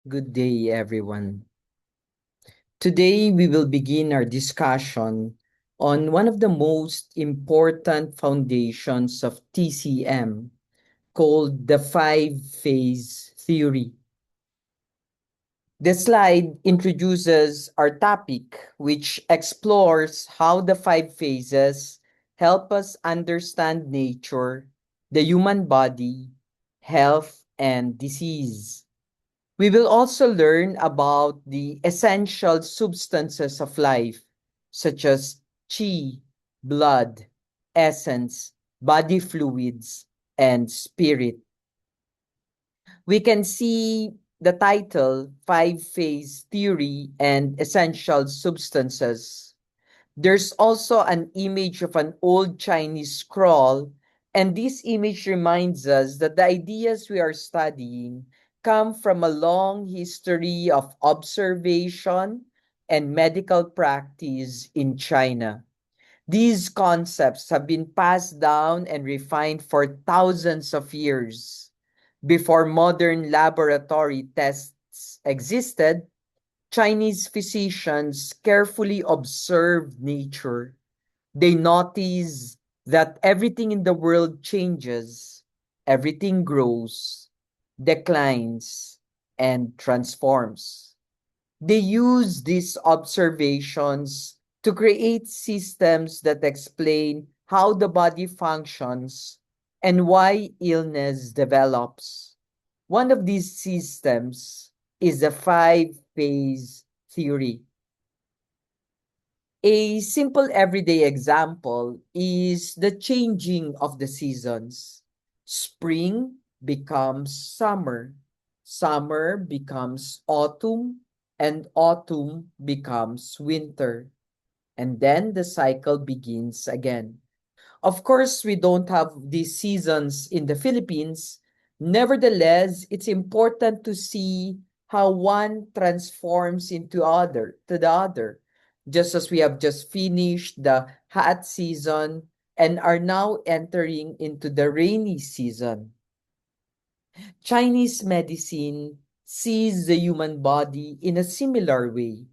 Good day, everyone. Today, we will begin our discussion on one of the most important foundations of TCM called the five phase theory. The slide introduces our topic, which explores how the five phases help us understand nature, the human body, health, and disease. We will also learn about the essential substances of life, such as chi, blood, essence, body fluids, and spirit. We can see the title Five Phase Theory and Essential Substances. There's also an image of an old Chinese scroll, and this image reminds us that the ideas we are studying come from a long history of observation and medical practice in China. These concepts have been passed down and refined for thousands of years. Before modern laboratory tests existed, Chinese physicians carefully observed nature. They noticed that everything in the world changes, everything grows, declines, and transforms. They use these observations to create systems that explain how the body functions and why illness develops. One of these systems is the five phase theory. A simple everyday example is the changing of the seasons. Spring becomes summer, summer becomes autumn, and autumn becomes winter. And then the cycle begins again. Of course, we don't have these seasons in the Philippines. Nevertheless, it's important to see how one transforms to the other. Just as we have just finished the hot season and are now entering into the rainy season. Chinese medicine sees the human body in a similar way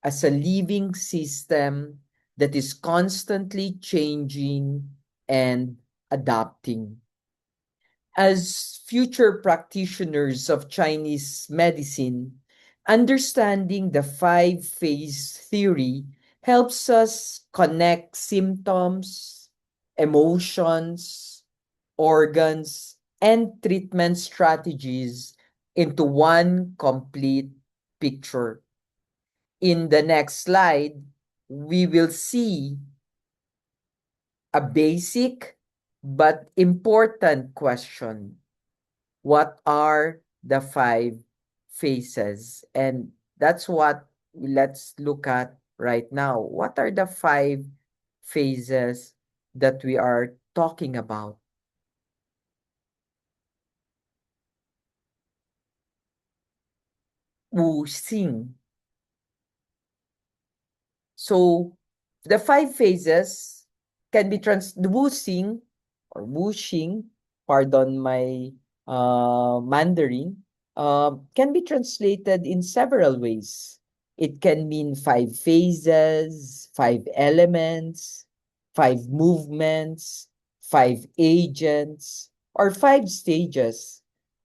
as a living system that is constantly changing and adapting. As future practitioners of Chinese medicine, understanding the five phase theory helps us connect symptoms, emotions, organs, and treatment strategies into one complete picture. In the next slide, we will see a basic but important question. What are the five phases? And that's what let's look at right now. What are the five phases that we are talking about? Wu Xing. So the five phases can be the Wuxing or Wuxing, pardon my Mandarin, can be translated in several ways. It can mean five phases, five elements, five movements, five agents, or five stages.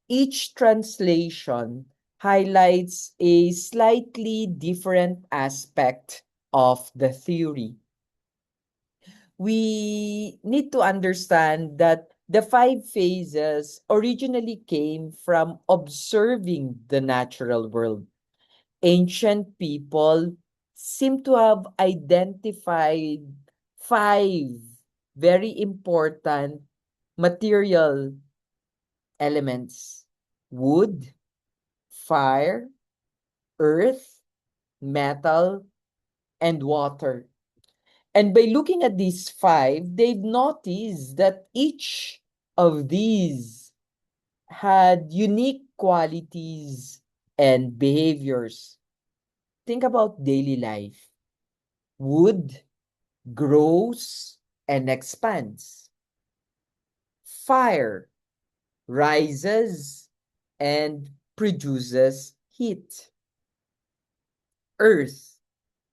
Each translation highlights a slightly different aspect of the theory. We need to understand that the five phases originally came from observing the natural world. Ancient people seem to have identified five very important material elements: wood, fire, earth, metal, and water. And by looking at these five, they've noticed that each of these had unique qualities and behaviors. Think about daily life. Wood grows and expands. Fire rises and produces heat. Earth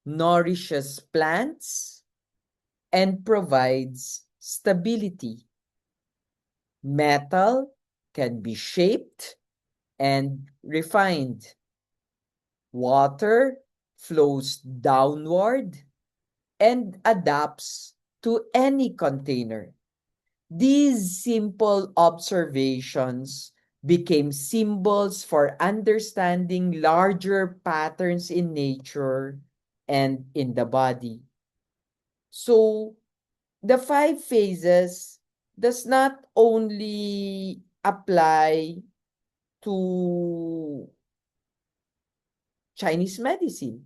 nourishes plants and provides stability. Metal can be shaped and refined. Water flows downward and adapts to any container. These simple observations became symbols for understanding larger patterns in nature and in the body. So, the five phases does not only apply to Chinese medicine.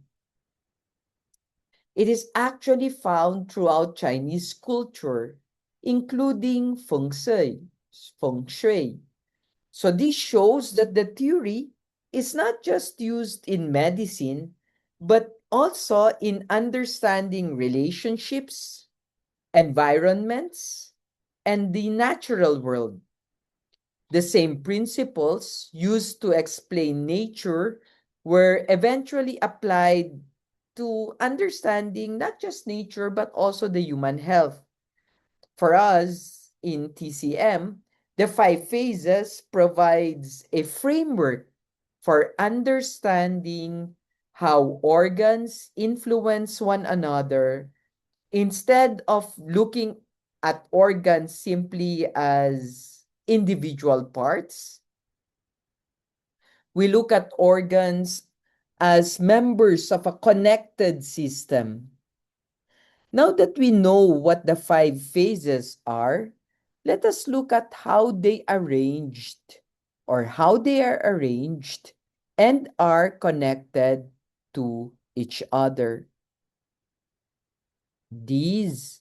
It is actually found throughout Chinese culture, including feng shui. So this shows that the theory is not just used in medicine, but also in understanding relationships, environments, and the natural world. The same principles used to explain nature were eventually applied to understanding not just nature but also the human health. For us in TCM, the five phases provides a framework for understanding how organs influence one another instead of looking at organs simply as individual parts. We look at organs as members of a connected system. Now that we know what the five phases are, let us look at how they are arranged and are connected to each other. These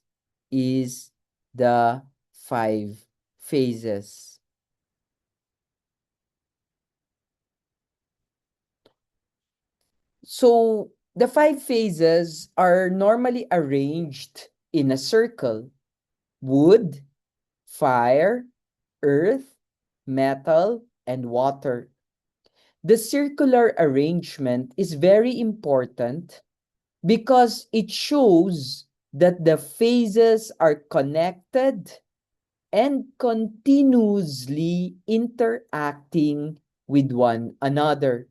is the five phases. So the five phases are normally arranged in a circle: wood, fire, earth, metal, and water. The circular arrangement is very important because it shows that the phases are connected and continuously interacting with one another.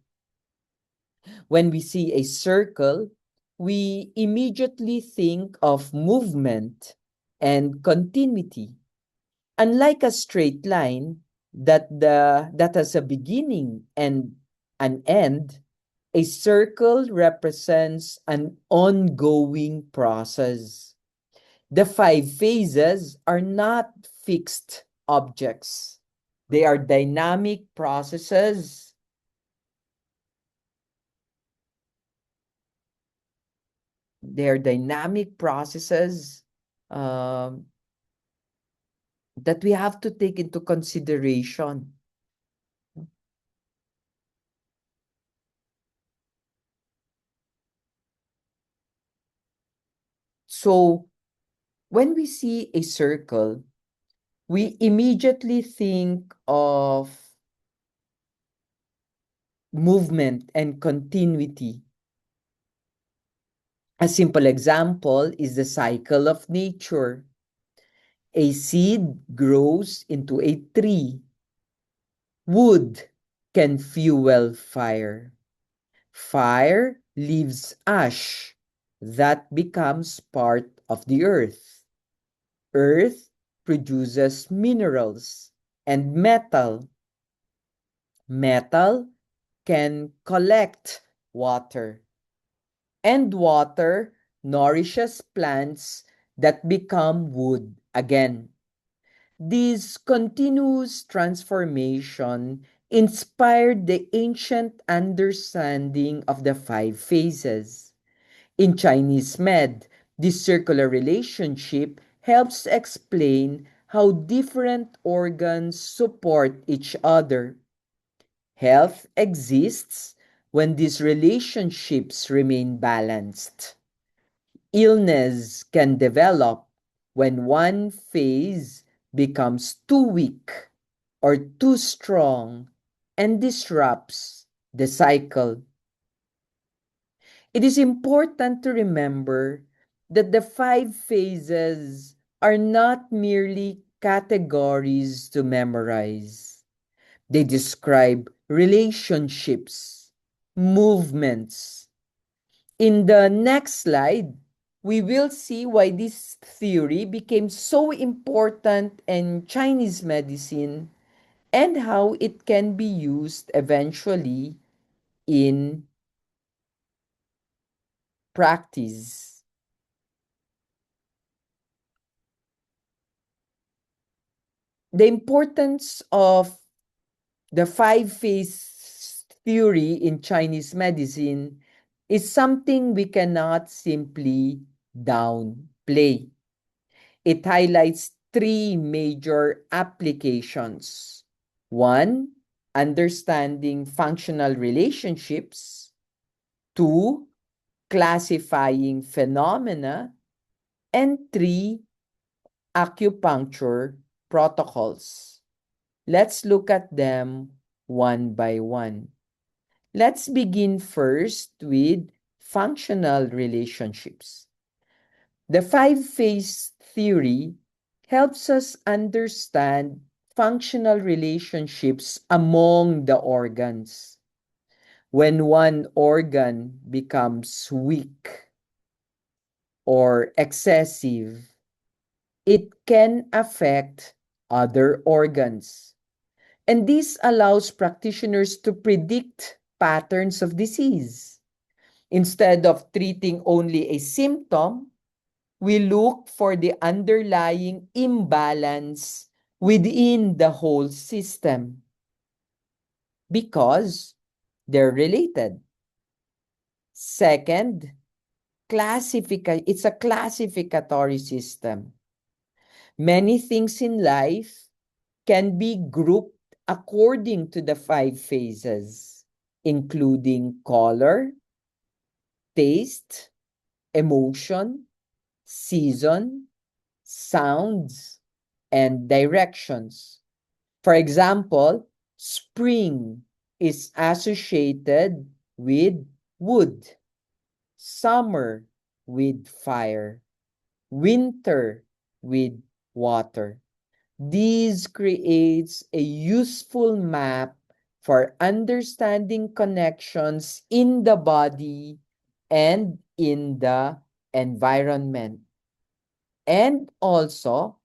When we see a circle, we immediately think of movement and continuity. Unlike a straight line that has a beginning and an end, a circle represents an ongoing process. The five phases are not fixed objects. They are dynamic processes. They are dynamic processes um, that we have to take into consideration. So, when we see a circle, we immediately think of movement and continuity. A simple example is the cycle of nature. A seed grows into a tree. Wood can fuel fire. Fire leaves ash that becomes part of the earth. Earth produces minerals and metal. Metal can collect water, and water nourishes plants that become wood again. This continuous transformation inspired the ancient understanding of the five phases. In Chinese med, this circular relationship helps explain how different organs support each other. Health exists when these relationships remain balanced. Illness can develop when one phase becomes too weak or too strong and disrupts the cycle. It is important to remember that the five phases are not merely categories to memorize. They describe relationships, movements. In the next slide, we will see why this theory became so important in Chinese medicine and how it can be used eventually in practice. The importance of the five phase theory in Chinese medicine is something we cannot simply downplay. It highlights three major applications. One, understanding functional relationships. Two, classifying phenomena. And three, acupuncture protocols. Let's look at them one by one. Let's begin first with functional relationships. The five-phase theory helps us understand functional relationships among the organs. When one organ becomes weak or excessive, it can affect other organs. And this allows practitioners to predict patterns of disease. Instead of treating only a symptom, we look for the underlying imbalance within the whole system because they're related. Second, it's a classificatory system. Many things in life can be grouped according to the five phases, including color, taste, emotion, season, sounds, and directions. For example, spring is associated with wood, summer with fire, winter with water. This creates a useful map for understanding connections in the body and in the environment. And also,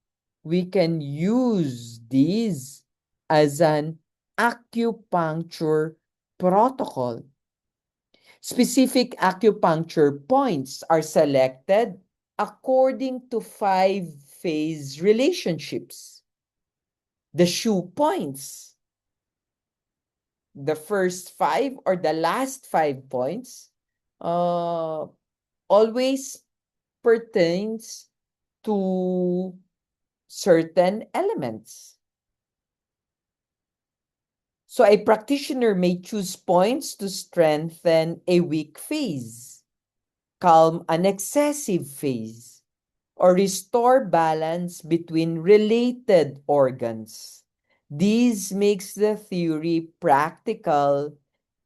we can use these as an acupuncture protocol. Specific acupuncture points are selected according to five phase relationships. The Shu points, the first five or the last 5 points, always pertains to certain elements. So a practitioner may choose points to strengthen a weak phase, calm an excessive phase, or restore balance between related organs. This makes the theory practical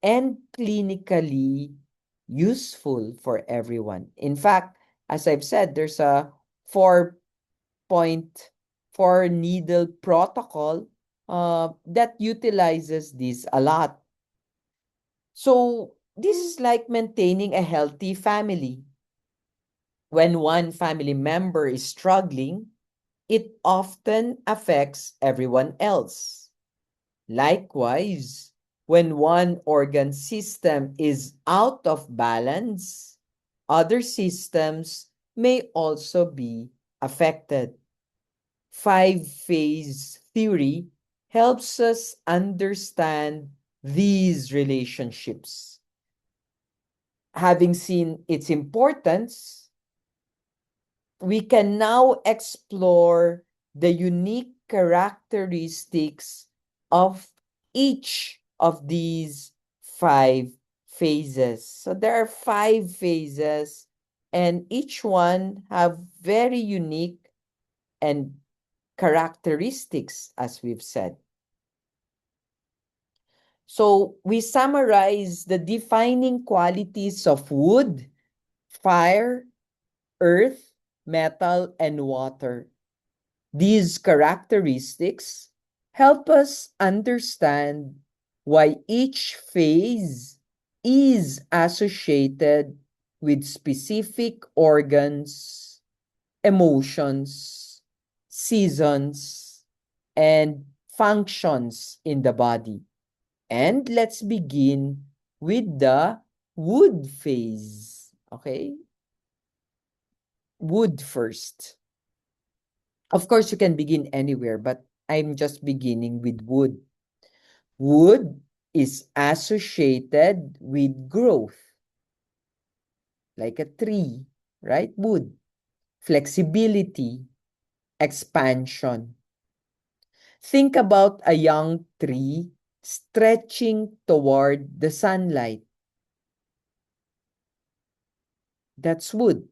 and clinically useful for everyone. In fact, as I've said, there's a 4-point, 4-needle protocol that utilizes this a lot. So this is like maintaining a healthy family. When one family member is struggling, it often affects everyone else. Likewise, when one organ system is out of balance, other systems may also be affected. Five-phase theory helps us understand these relationships. Having seen its importance, we can now explore the unique characteristics of each of these five phases. So there are five phases, and each one have very unique and characteristics, as we've said. So we summarize the defining qualities of wood, fire, earth, metal, and water. These characteristics help us understand why each phase is associated with specific organs, emotions, seasons, and functions in the body. And let's begin with the wood phase. Okay? Wood first. Of course, you can begin anywhere, but I'm just beginning with wood. Wood is associated with growth, like a tree, right? Wood. Flexibility, expansion. Think about a young tree stretching toward the sunlight. That's wood.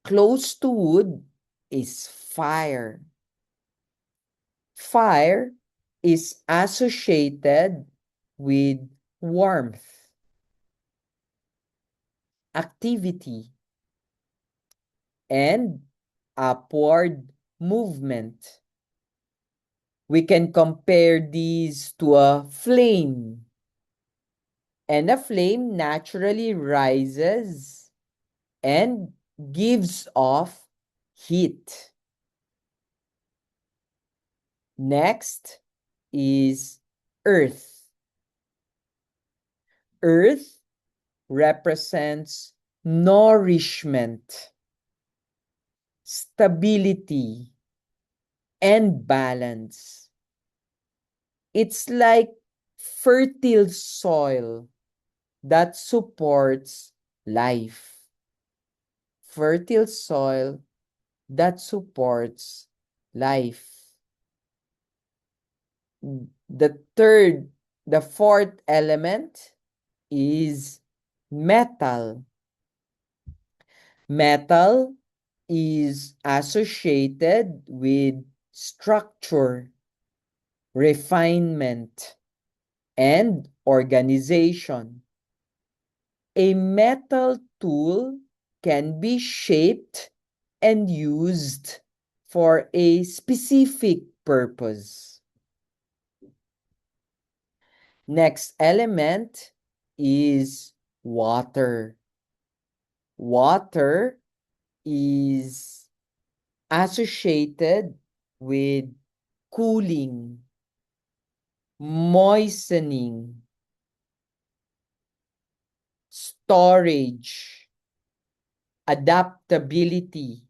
Close to wood is fire. Fire is associated with warmth, activity, and upward movement. We can compare these to a flame, and a flame naturally rises and gives off heat. Next is earth. Earth represents nourishment, stability, and balance. It's like fertile soil that supports life. Fertile soil that supports life. The fourth element is metal. Metal is associated with structure, refinement, and organization. A metal tool can be shaped and used for a specific purpose. Next element is water. Water is associated with cooling, moistening, storage, adaptability.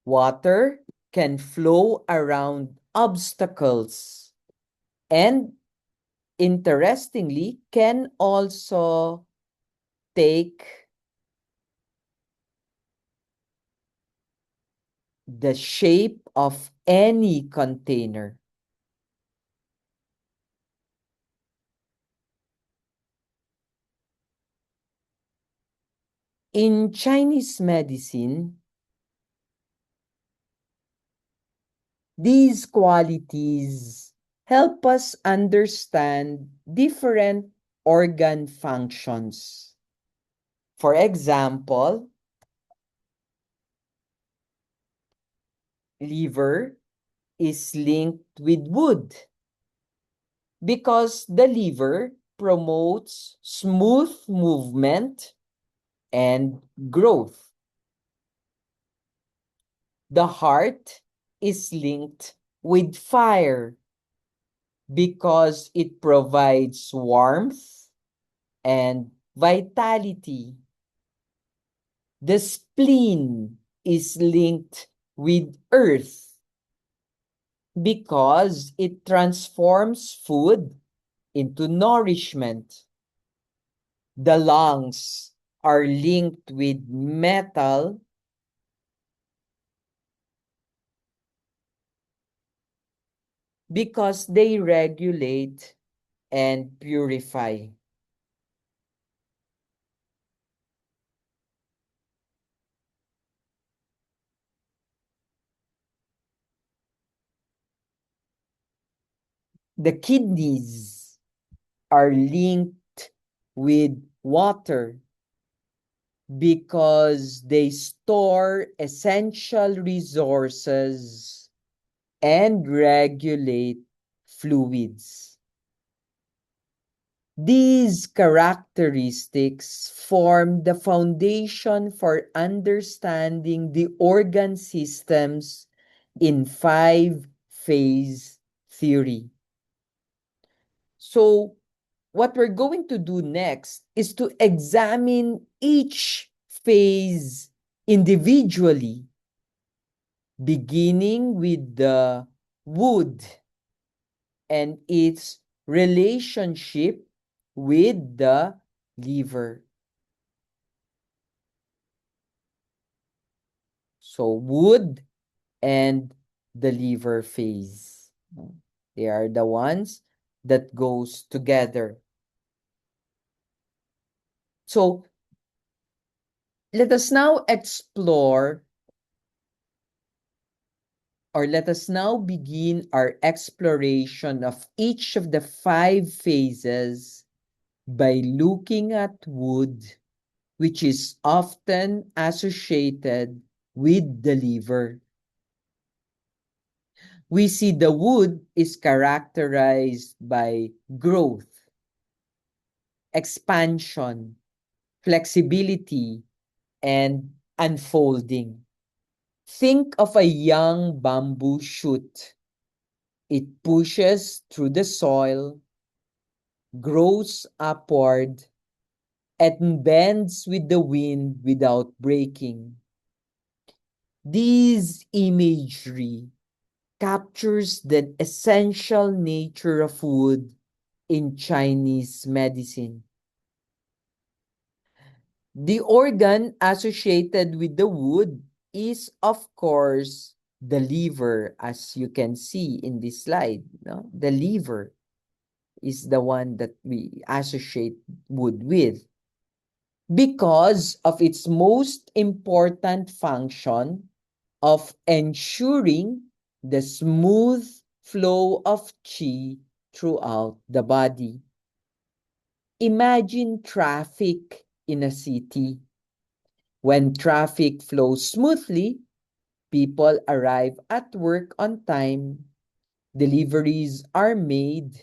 Water can flow around obstacles and, interestingly, can also take the shape of any container. In Chinese medicine, these qualities help us understand different organ functions. For example, liver is linked with wood because the liver promotes smooth movement and growth. The heart is linked with fire because it provides warmth and vitality. The spleen is linked with earth because it transforms food into nourishment. The lungs are linked with metal because they regulate and purify. The kidneys are linked with water because they store essential resources and regulate fluids. These characteristics form the foundation for understanding the organ systems in five-phase theory. So, what we're going to do next is to examine each phase individually, beginning with the wood and its relationship with the liver. So wood and the liver phase. They are the ones that goes together. So let us now explore, or let us now begin our exploration of each of the five phases by looking at wood, which is often associated with the liver. We see the wood is characterized by growth, expansion, flexibility, and unfolding. Think of a young bamboo shoot. It pushes through the soil, grows upward, and bends with the wind without breaking. This imagery captures the essential nature of wood in Chinese medicine. The organ associated with the wood is, of course, the liver, as you can see in this slide. No? The liver is the one that we associate wood with because of its most important function of ensuring the smooth flow of qi throughout the body. Imagine traffic in a city. When traffic flows smoothly, people arrive at work on time, deliveries are made,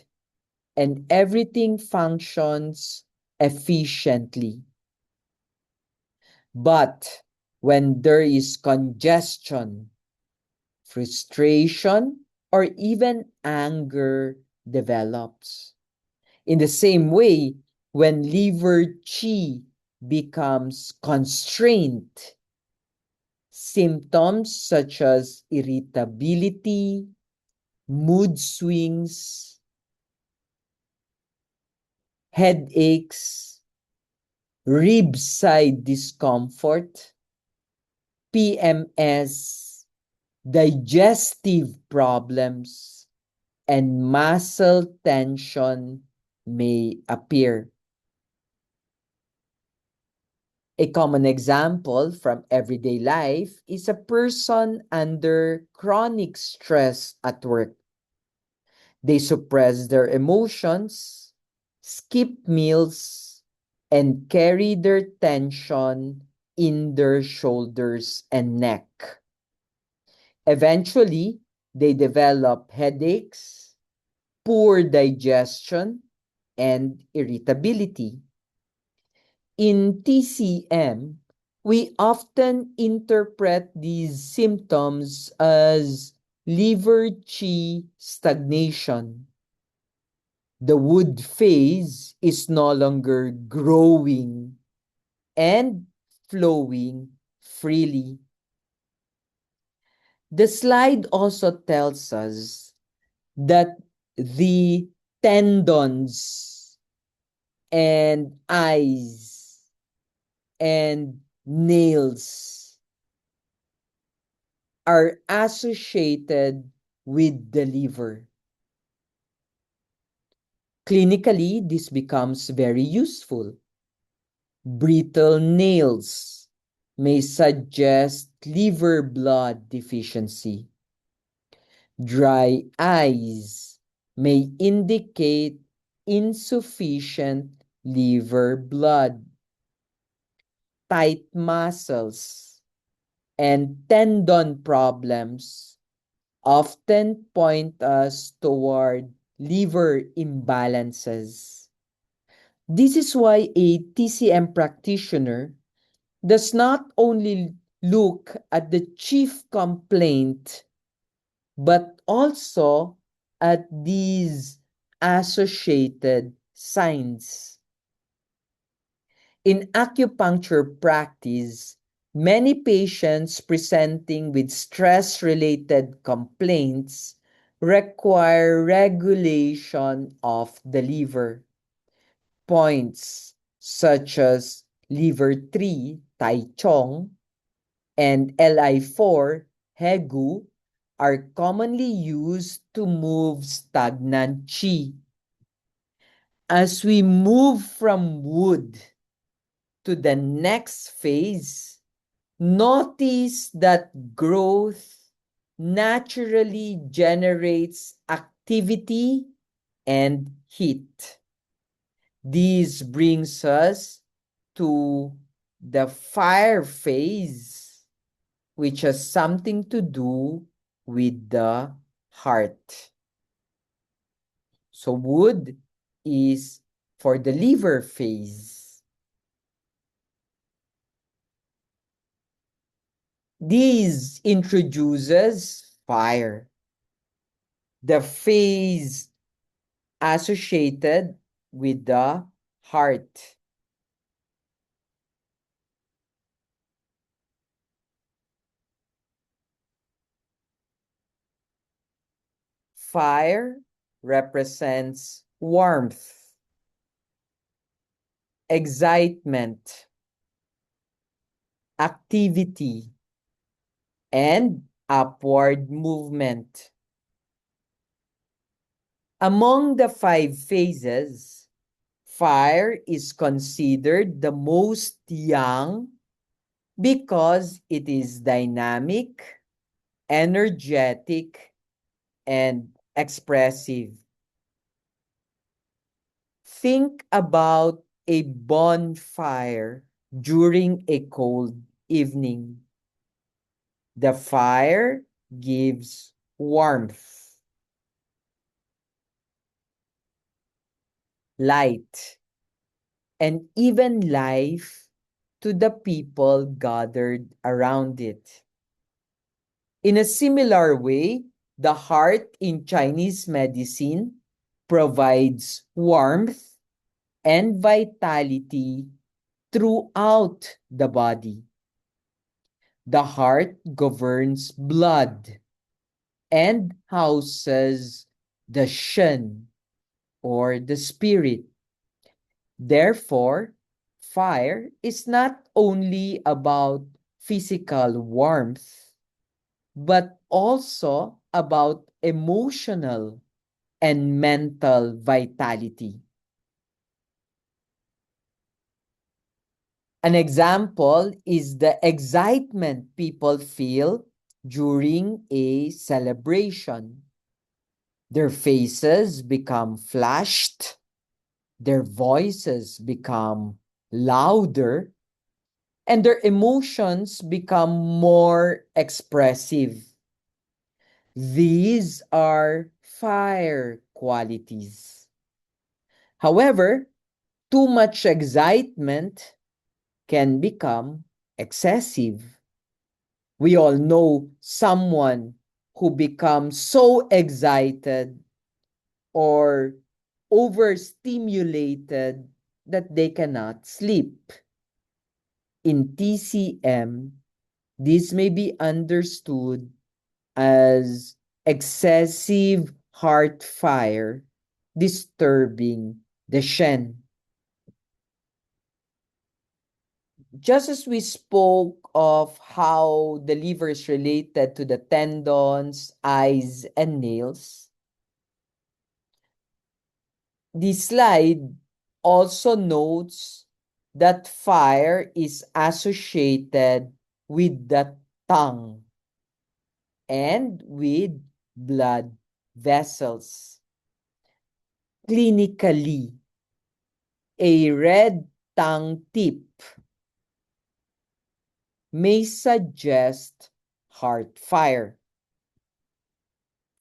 and everything functions efficiently. But when there is congestion, frustration, or even anger develops. In the same way, when liver qi becomes constrained, symptoms such as irritability, mood swings, headaches, rib side discomfort, PMS, digestive problems, and muscle tension may appear. A common example from everyday life is a person under chronic stress at work. They suppress their emotions, skip meals, and carry their tension in their shoulders and neck. Eventually, they develop headaches, poor digestion, and irritability. In TCM, we often interpret these symptoms as liver qi stagnation. The wood phase is no longer growing and flowing freely. The slide also tells us that the tendons and eyes and nails are associated with the liver. Clinically, this becomes very useful. Brittle nails may suggest liver blood deficiency. Dry eyes may indicate insufficient liver blood. Tight muscles and tendon problems often point us toward liver imbalances. This is why a TCM practitioner does not only look at the chief complaint, but also at these associated signs. In acupuncture practice, many patients presenting with stress-related complaints require regulation of the liver. Points such as liver 3, Tai Chong, and Li4, Hegu, are commonly used to move stagnant qi. As we move from wood to the next phase, notice that growth naturally generates activity and heat. This brings us to the fire phase, which has something to do with the heart. So wood is for the liver phase. This introduces fire, the phase associated with the heart. Fire represents warmth, excitement, activity, and upward movement. Among the five phases, fire is considered the most young because it is dynamic, energetic, and expressive. Think about a bonfire during a cold evening. The fire gives warmth, light, and even life to the people gathered around it. In a similar way, the heart in Chinese medicine provides warmth and vitality throughout the body. The heart governs blood and houses the shen, or the spirit. Therefore, fire is not only about physical warmth, but also about emotional and mental vitality. An example is the excitement people feel during a celebration. Their faces become flushed, their voices become louder, and their emotions become more expressive. These are fire qualities. However, too much excitement can become excessive. We all know someone who becomes so excited or overstimulated that they cannot sleep. In TCM, this may be understood as excessive heart fire disturbing the Shen. just as we spoke of how the liver is related to the tendons, eyes, and nails, the slide also notes that fire is associated with the tongue and with blood vessels. Clinically, a red tongue tip may suggest heart fire,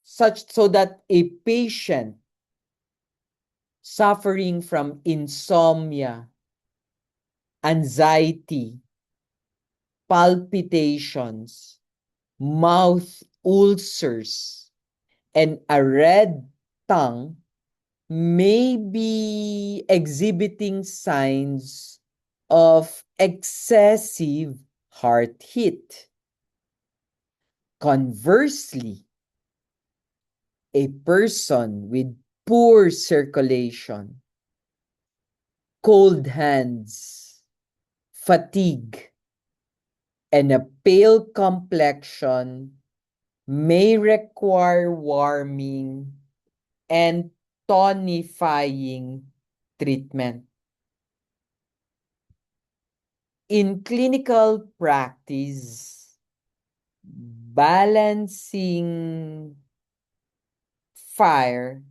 such so that a patient suffering from insomnia, anxiety, palpitations, mouth ulcers, and a red tongue may be exhibiting signs of excessive heart heat. Conversely, a person with poor circulation, cold hands, fatigue, and a pale complexion may require warming and tonifying treatment. In clinical practice, balancing fire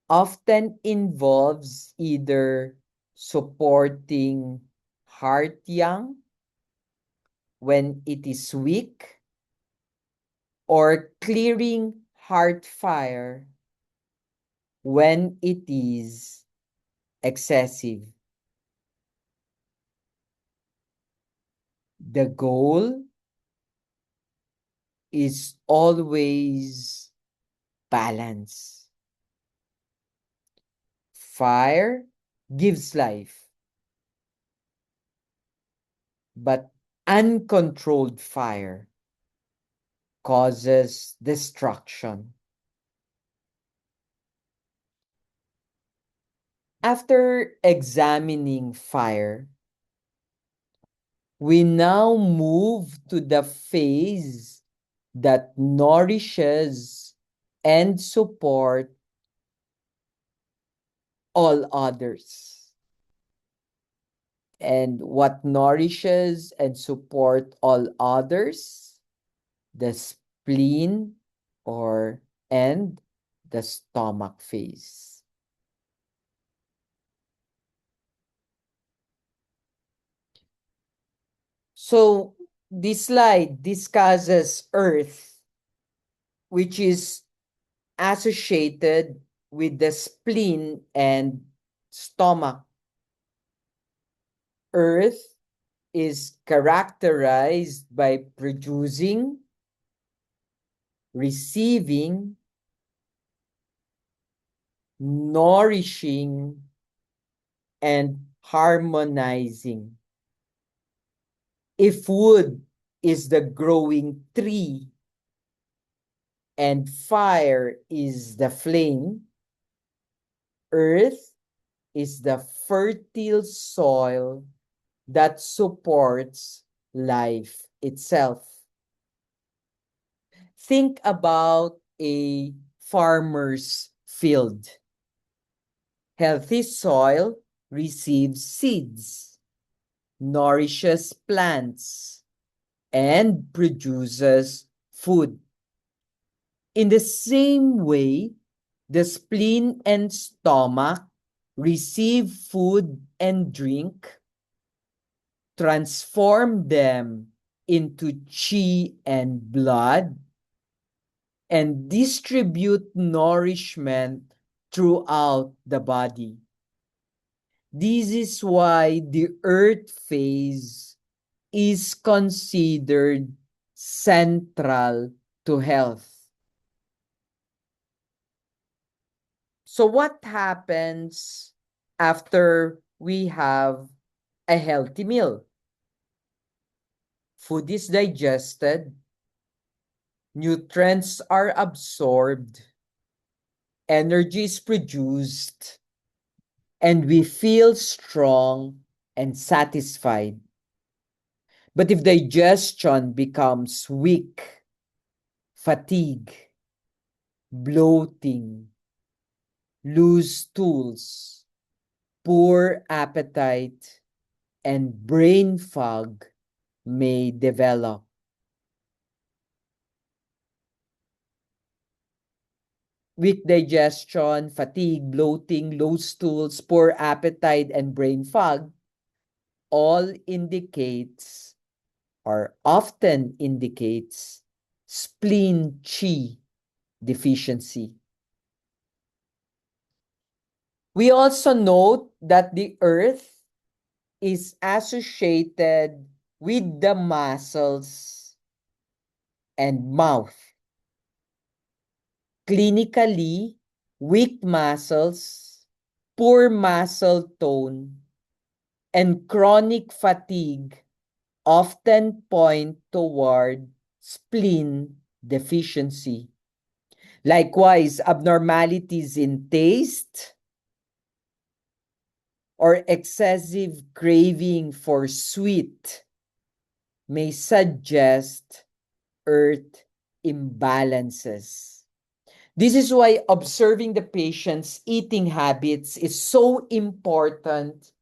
often involves either supporting heart yang when it is weak or clearing heart fire when it is excessive. The goal is always balance. Fire gives life, but uncontrolled fire causes destruction. After examining fire, we now move to the phase that nourishes and support all others. And what nourishes and support all others? The spleen or and the stomach phase. So this slide discusses earth, which is associated with the spleen and stomach. Earth is characterized by producing, receiving, nourishing, and harmonizing. If wood is the growing tree and fire is the flame, earth is the fertile soil that supports life itself. Think about a farmer's field. Healthy soil receives seeds, nourishes plants, and produces food. In the same way, the spleen and stomach receive food and drink, transform them into chi and blood, and distribute nourishment throughout the body. This is why the earth phase is considered central to health. So what happens after we have a healthy meal? Food is digested, nutrients are absorbed, energy is produced, and we feel strong and satisfied. But if digestion becomes weak, fatigue, bloating, loose stools, poor appetite, and brain fog may develop. Weak digestion, fatigue, bloating, low stools, poor appetite, and brain fog all indicates or often indicates spleen qi deficiency. We also note that the earth is associated with the muscles and mouth. Clinically, weak muscles, poor muscle tone, and chronic fatigue often point toward spleen deficiency. Likewise, abnormalities in taste or excessive craving for sweet may suggest earth imbalances. This is why observing the patient's eating habits is so important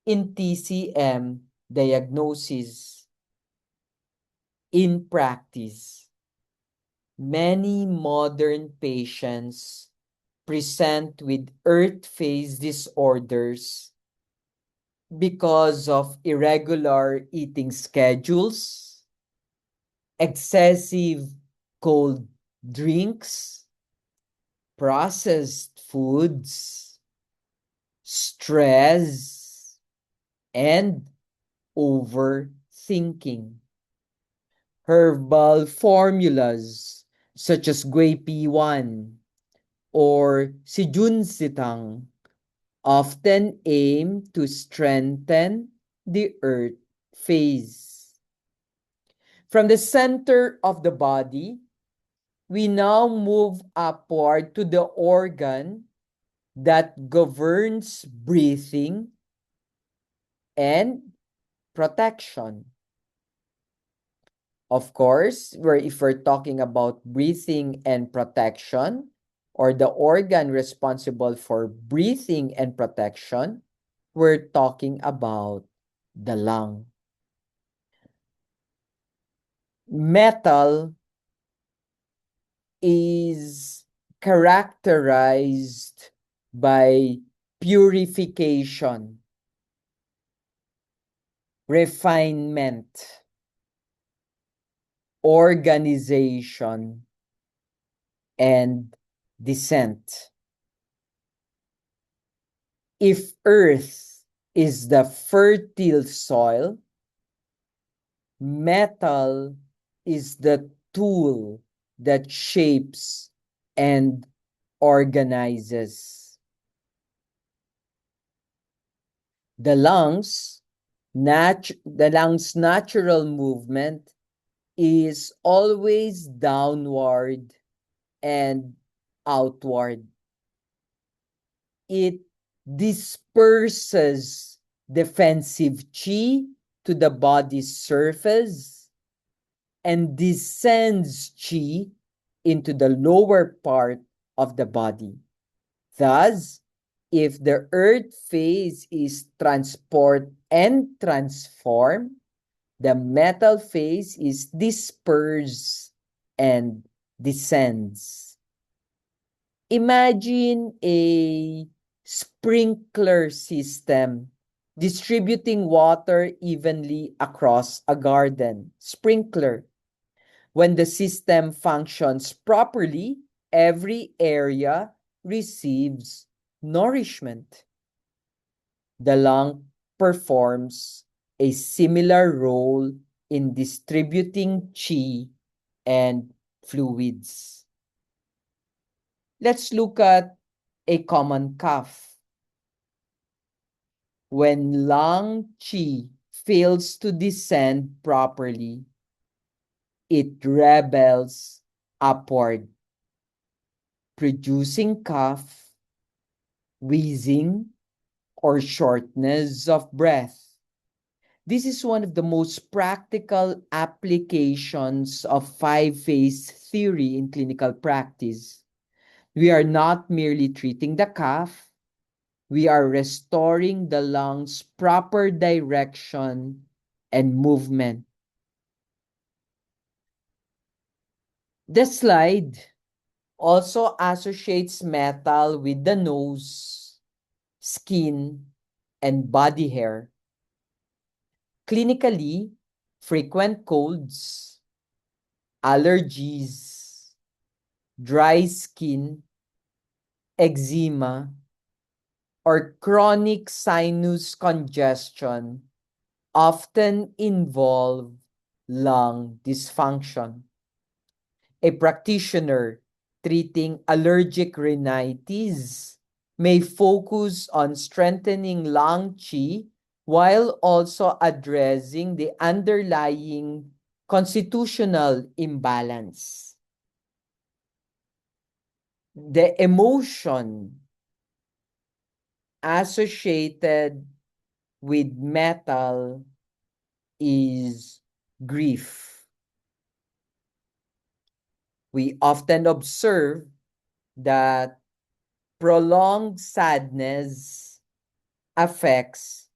in TCM diagnosis. In practice, many modern patients present with earth phase disorders because of irregular eating schedules, excessive cold drinks, processed foods, stress, and overthinking. Herbal formulas such as Gui P1 or Sijunsitang often aim to strengthen the earth phase. From the center of the body, we now move upward to the organ that governs breathing and protection. Of course, if we're talking about breathing and protection, or the organ responsible for breathing and protection, we're talking about the lung. Metal is characterized by purification, refinement, organization, and descent. If earth is the fertile soil, metal is the tool that shapes and organizes. The lungs' natural movement is always downward and outward. It disperses defensive chi to the body's surface and descends chi into the lower part of the body. Thus, if the earth phase is transport and transform, the metal phase is dispersed and descends. Imagine a sprinkler system distributing water evenly across a garden. Sprinkler. When the system functions properly, every area receives nourishment. The lung performs a similar role in distributing qi and fluids. Let's look at a common cough. When lung qi fails to descend properly, it rebels upward, producing cough, wheezing, or shortness of breath. This is one of the most practical applications of five-phase theory in clinical practice. We are not merely treating the cough, we are restoring the lungs' proper direction and movement. The slide also associates metal with the nose, skin, and body hair. Clinically, frequent colds, allergies, dry skin, eczema, or chronic sinus congestion often involve lung dysfunction. A practitioner treating allergic rhinitis may focus on strengthening lung qi while also addressing the underlying constitutional imbalance. The emotion associated with metal is grief. We often observe that prolonged sadness affects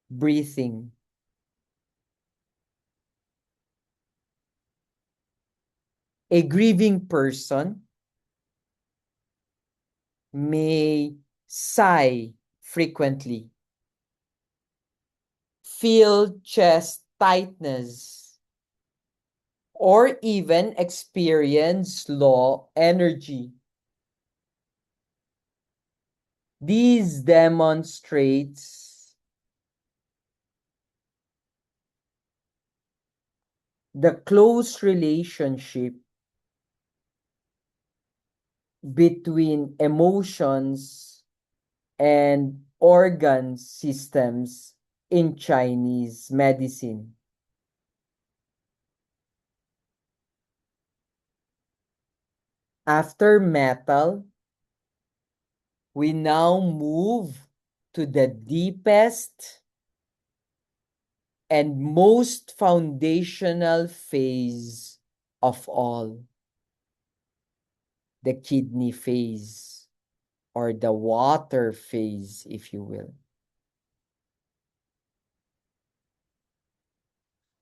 breathing. A grieving person may sigh frequently, feel chest tightness, or even experience low energy. These demonstrates the close relationship between emotions and organ systems in Chinese medicine. After metal, we now move to the deepest and most foundational phase of all, the kidney phase, or the water phase, if you will.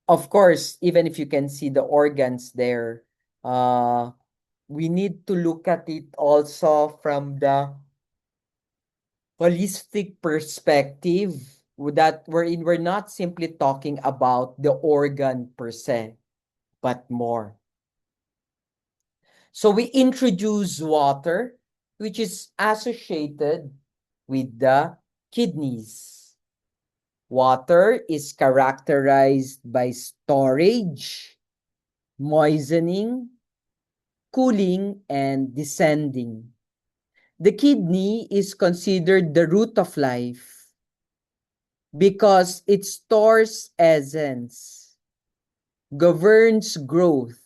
Of course, even if you can see the organs there, we need to look at it also from the holistic perspective that we're not simply talking about the organ per se, but more. So we introduce water, which is associated with the kidneys. Water is characterized by storage, moistening, cooling, and descending. The kidney is considered the root of life because it stores essence, governs growth,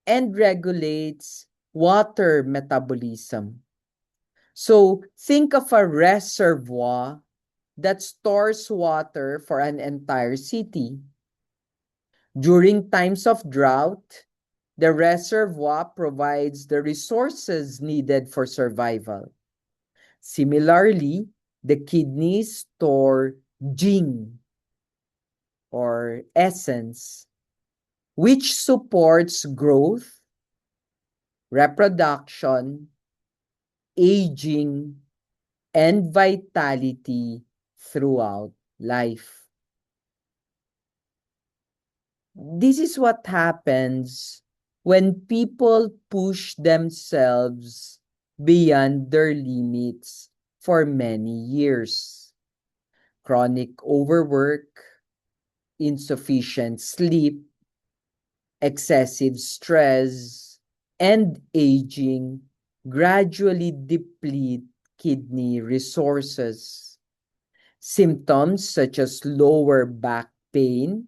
and regulates water metabolism. So think of a reservoir that stores water for an entire city. During times of drought, the reservoir provides the resources needed for survival. Similarly, the kidneys store jing or essence, which supports growth, reproduction, aging, and vitality throughout life. This is what happens when people push themselves beyond their limits for many years. Chronic overwork, insufficient sleep, excessive stress, and aging gradually deplete kidney resources. Symptoms such as lower back pain,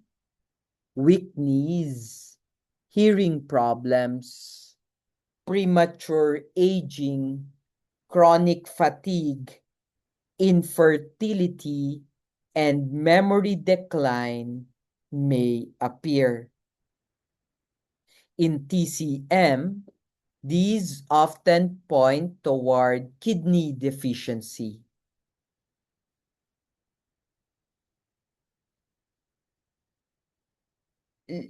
weak knees, hearing problems, premature aging, chronic fatigue, infertility, and memory decline may appear. In TCM, these often point toward kidney deficiency.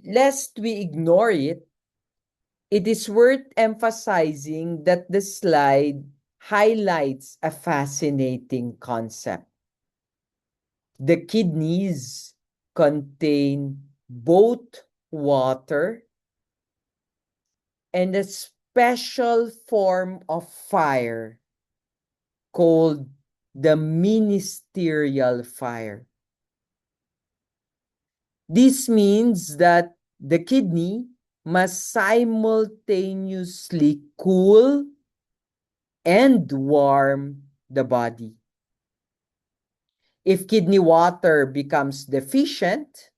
Lest we ignore it, it is worth emphasizing that the slide highlights a fascinating concept. The kidneys contain both water and a special form of fire called the ministerial fire. This means that the kidney must simultaneously cool and warm the body. If kidney water becomes deficient,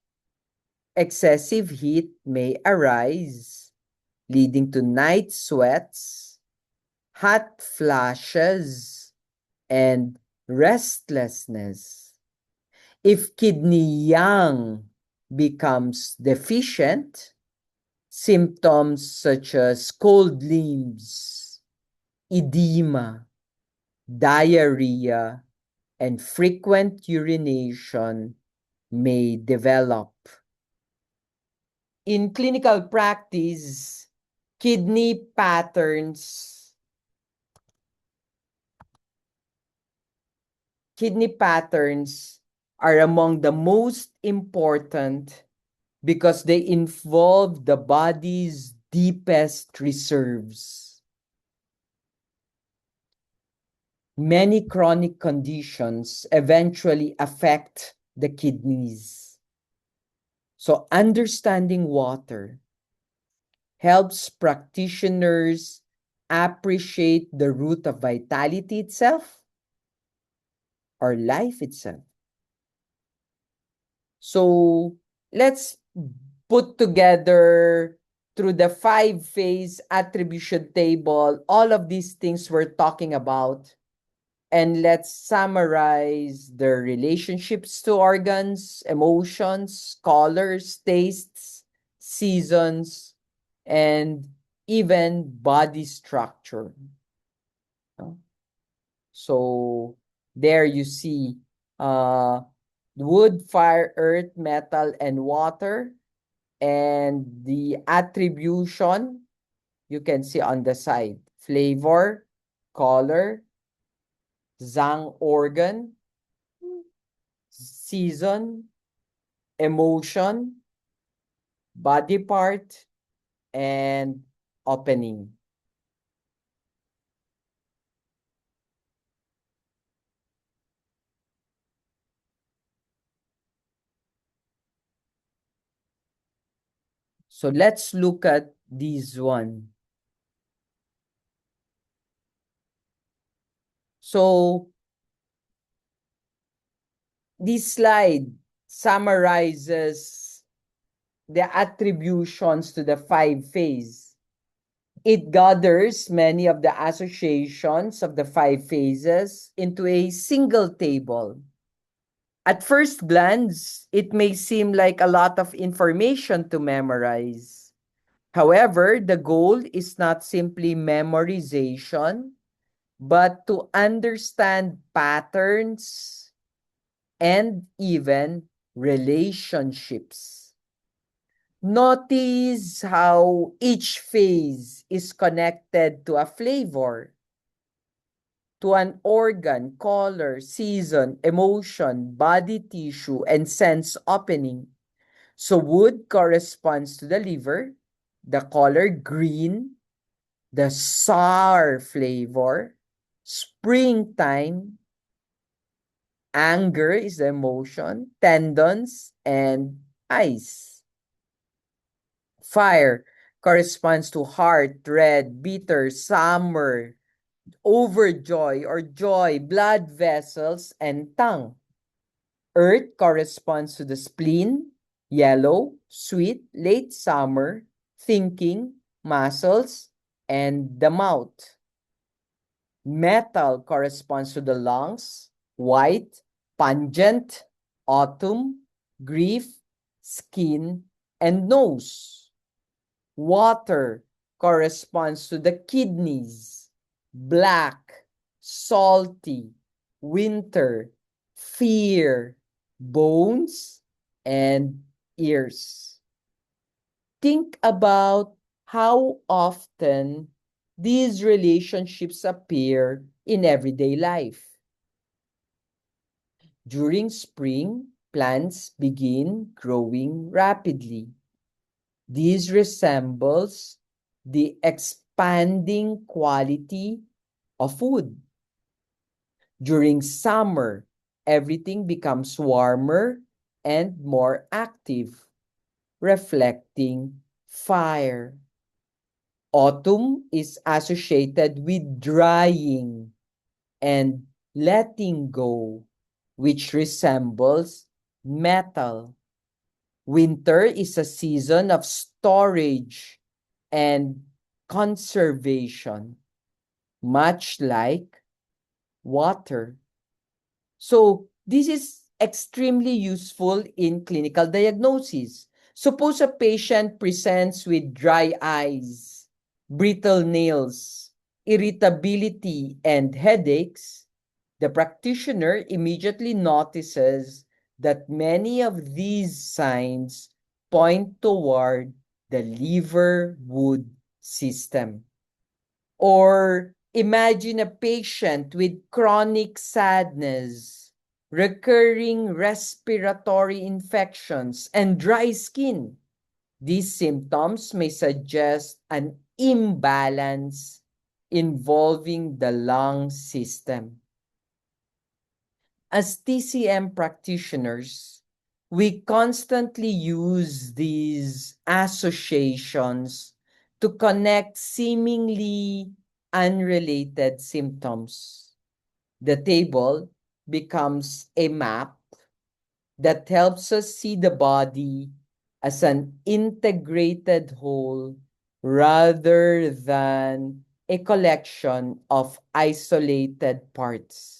excessive heat may arise, leading to night sweats, hot flashes, and restlessness. If kidney yang becomes deficient, symptoms such as cold limbs, edema, diarrhea, and frequent urination may develop. In clinical practice, kidney patterns are among the most important because they involve the body's deepest reserves. Many chronic conditions eventually affect the kidneys. So understanding water helps practitioners appreciate the root of vitality itself or life itself. So let's put together through the 5-phase attribution table all of these things we're talking about. And let's summarize the relationships to organs, emotions, colors, tastes, seasons, and even body structure. So there you see wood, fire, earth, metal, and water. And the attribution, you can see on the side. Flavor, color, Zhang organ, season, emotion, body part, and opening. So let's look at this one. So this slide summarizes the attributions to the 5-phase. It gathers many of the associations of the 5 phases into a single table. At first glance, it may seem like a lot of information to memorize. However, the goal is not simply memorization, but to understand patterns and even relationships. Notice how each phase is connected to a flavor, to an organ, color, season, emotion, body tissue, and sense opening. So wood corresponds to the liver, the color green, the sour flavor, springtime, anger is the emotion, tendons, and eyes. Fire corresponds to heart, red, bitter, summer, overjoy or joy, blood vessels, and tongue. Earth corresponds to the spleen, yellow, sweet, late summer, thinking, muscles, and the mouth. Metal corresponds to the lungs, white, pungent, autumn, grief, skin, and nose. Water corresponds to the kidneys, black, salty, winter, fear, bones, and ears. Think about how often these relationships appear in everyday life. During spring, plants begin growing rapidly. This resembles the expanding quality of food. During summer, everything becomes warmer and more active, reflecting fire. Autumn is associated with drying and letting go, which resembles metal. Winter is a season of storage and conservation, much like water. So, this is extremely useful in clinical diagnosis. Suppose a patient presents with dry eyes, brittle nails, irritability, and headaches. The practitioner immediately notices that many of these signs point toward the liver wood system. Or imagine a patient with chronic sadness, recurring respiratory infections, and dry skin. These symptoms may suggest an imbalance involving the lung system. As TCM practitioners, we constantly use these associations to connect seemingly unrelated symptoms. The table becomes a map that helps us see the body as an integrated whole rather than a collection of isolated parts.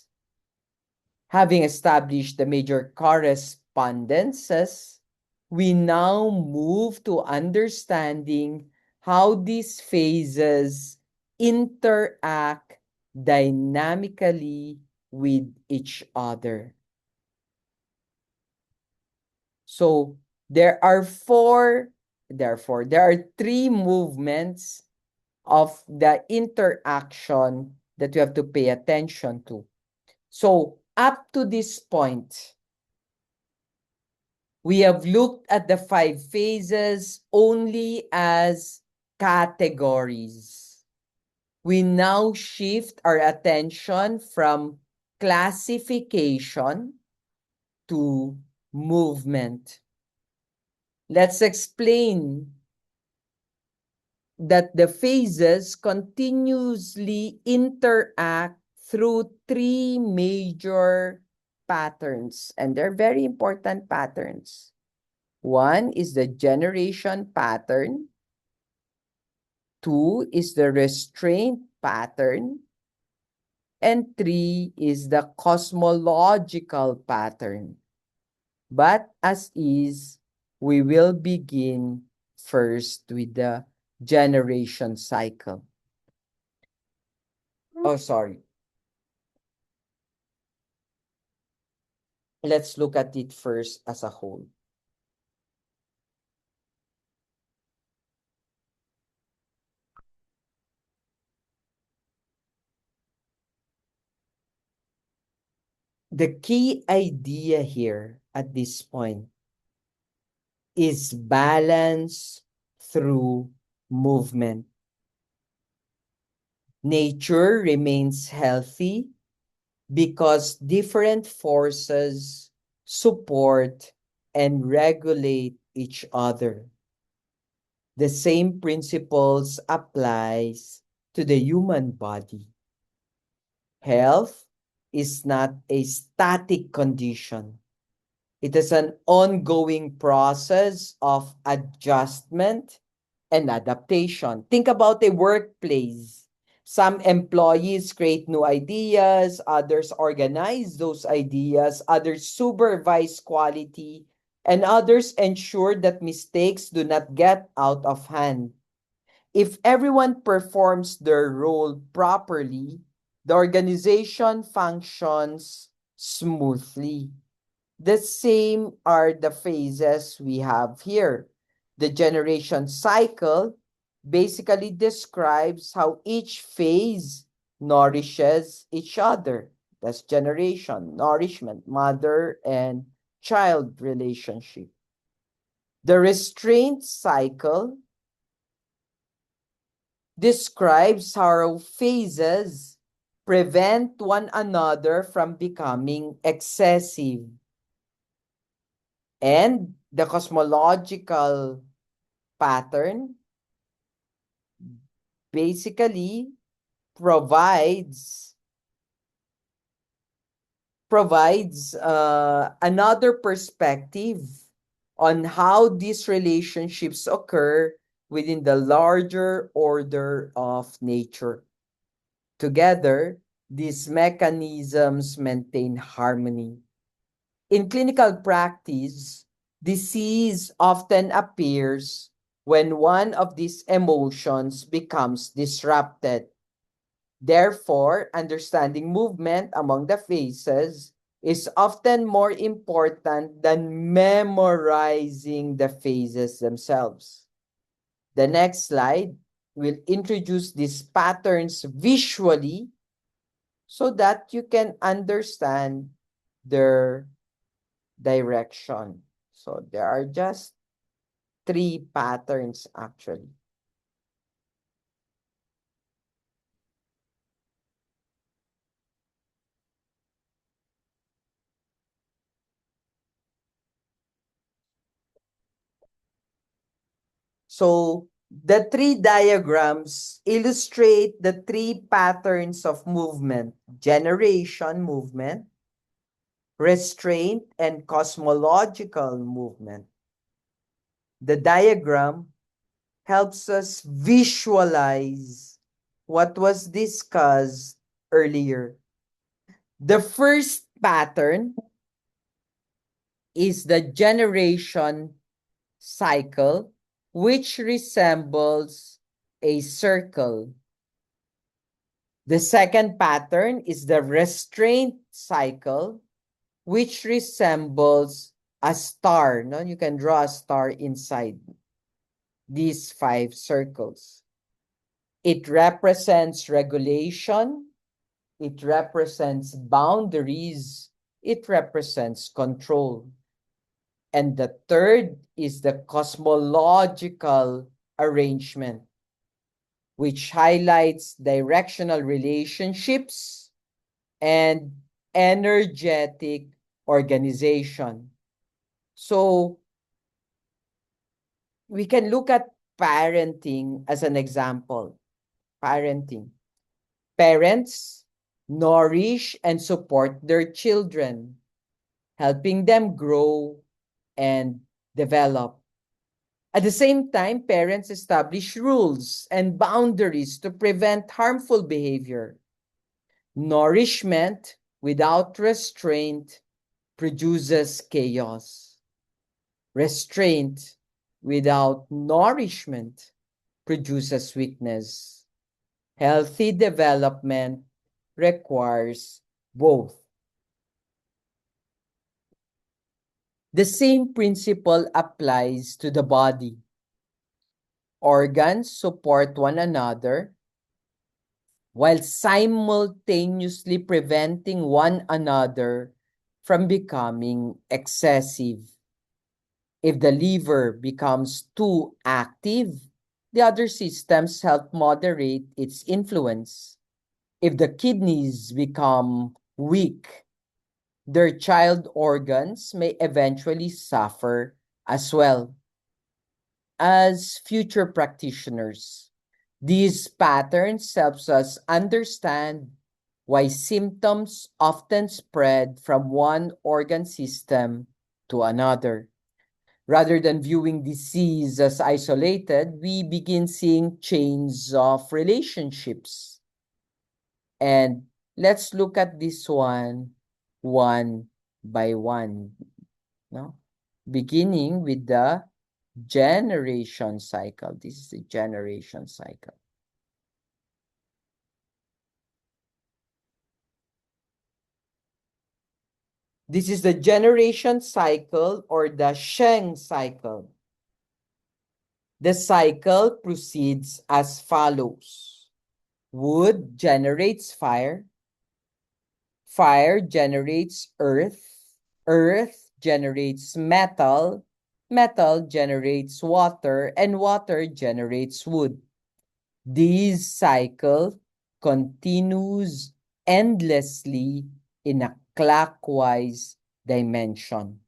Having established the major correspondences, we now move to understanding how these phases interact dynamically with each other. So therefore, there are three movements of the interaction that you have to pay attention to. So up to this point, we have looked at the 5 phases only as categories. We now shift our attention from classification to movement. Let's explain that the phases continuously interact through 3 major patterns, and they're very important patterns. One is the generation pattern. 2 is the restraint pattern. And 3 is the cosmological pattern. But as is, we will begin first with the generation cycle. Oh, sorry. Let's look at it first as a whole. The key idea here at this point is balance through movement. Nature remains healthy because different forces support and regulate each other. The same principles applies to the human body. Health is not a static condition. It is an ongoing process of adjustment and adaptation. Think about a workplace. Some employees create new ideas, others organize those ideas, others supervise quality, and others ensure that mistakes do not get out of hand. If everyone performs their role properly, the organization functions smoothly. The same are the phases we have here. The generation cycle basically describes how each phase nourishes each other. That's generation, nourishment, mother and child relationship. The restraint cycle describes how phases prevent one another from becoming excessive. And the cosmological pattern basically provides another perspective on how these relationships occur within the larger order of nature. Together, these mechanisms maintain harmony. In clinical practice, disease often appears when one of these emotions becomes disrupted. Therefore, understanding movement among the phases is often more important than memorizing the phases themselves. The next slide will introduce these patterns visually so that you can understand their direction. So there are just three patterns actually. So the three diagrams illustrate the three patterns of movement: generation movement, restraint, and cosmological movement. The diagram helps us visualize what was discussed earlier. The first pattern is the generation cycle, which resembles a circle. The second pattern is the restraint cycle, which resembles a star. No? You can draw a star inside these five circles. It represents regulation, it represents boundaries, it represents control. And the third is the cosmological arrangement, which highlights directional relationships and energetic organization. So we can look at parenting as an example. Parenting. Parents nourish and support their children, helping them grow and develop. At the same time, parents establish rules and boundaries to prevent harmful behavior. Nourishment without restraint produces chaos. Restraint without nourishment produces weakness. Healthy development requires both. The same principle applies to the body. Organs support one another while simultaneously preventing one another from becoming excessive. If the liver becomes too active, the other systems help moderate its influence. If the kidneys become weak, their child organs may eventually suffer as well. As future practitioners, these patterns helps us understand why symptoms often spread from one organ system to another. Rather than viewing disease as isolated, we begin seeing chains of relationships. And let's look at this one by one. No? Beginning with the generation cycle. This is the generation cycle. This is the generation cycle or the Sheng cycle. The cycle proceeds as follows. Wood generates fire. Fire generates earth. Earth generates metal. Metal generates water, and water generates wood. This cycle continues endlessly in a clockwise dimension.